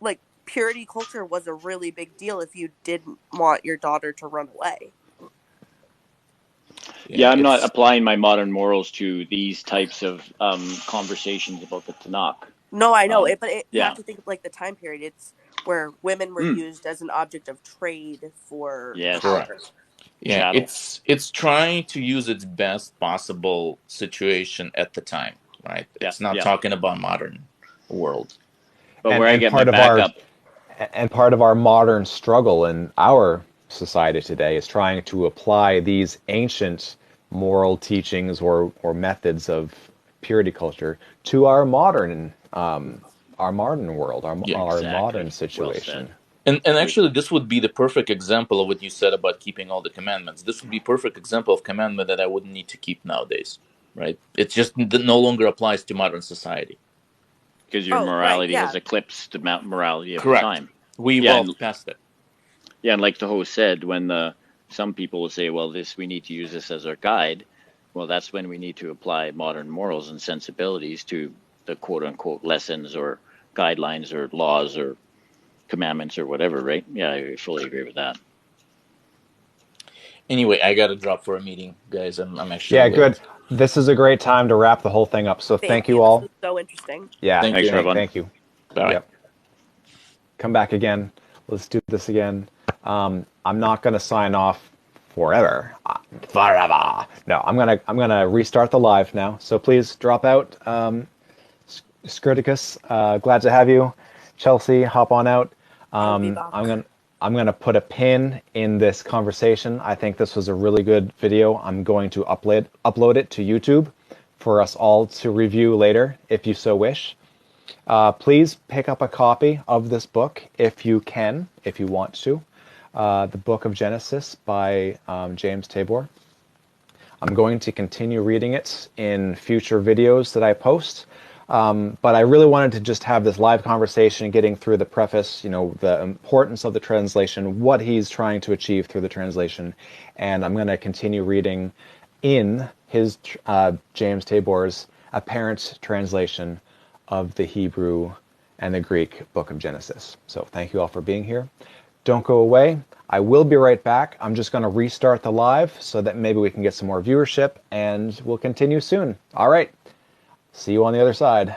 like purity culture was a really big deal if you didn't want your daughter to run away. yeah. yeah, I'm not it's applying my modern morals to these types of conversations about the Tanakh. No, I know it, but you have Yeah, to think of like the time period. It's where women were mm, used as an object of trade for yes, power. correct. Yeah, chattel. it's trying to use its best possible situation at the time, right? Yeah, It's not yeah. talking about modern world. But and where I and get my part of our backup, and part of our modern struggle in our society today is trying to apply these ancient moral teachings or methods of purity culture to our modern world, Yeah. our modern exactly. Well said. situation. And We, actually, this would be the perfect example of what you said about keeping all the commandments. This would be perfect example of commandment that I wouldn't need to keep nowadays, right? It just no longer applies to modern society. because your Oh, right, morality has yeah. eclipsed the morality of the Correct. time. We Yeah, evolved and past it. yeah, and like the host said, when the some people will say, "Well, this we need to use this as our guide," well, that's when we need to apply modern morals and sensibilities to the quote unquote lessons or guidelines or laws or commandments or whatever, right? Yeah, I fully agree with that. Anyway, I got to drop for a meeting, guys. I'm actually Yeah, good. late. This is a great time to wrap the whole thing up. So thank Thank you you. This all. was so interesting. Yeah, Thank Thanks, you. Ravon. thank you. Bye. Yep. Come back again. Let's do this again. I'm not going to sign off forever. Forever. No, I'm gonna restart the live now. So please drop out. Scriticus, glad to have you. Chelsea, hop on out. I'll be back. I'm gonna put a pin in this conversation. I think this was a really good video. I'm going to upload it to YouTube for us all to review later, if you so wish. Please pick up a copy of this book if you can, if you want to. The Book of Genesis by James Tabor. I'm going to continue reading it in future videos that I post. But I really wanted to just have this live conversation, getting through the preface, the importance of the translation, what he's trying to achieve through the translation. And I'm going to continue reading in his James Tabor's apparent translation of the Hebrew and the Greek Book of Genesis. So thank you all for being here. Don't go away. I will be right back. I'm just going to restart the live so that maybe we can get some more viewership, and we'll continue soon. All right. See you on the other side.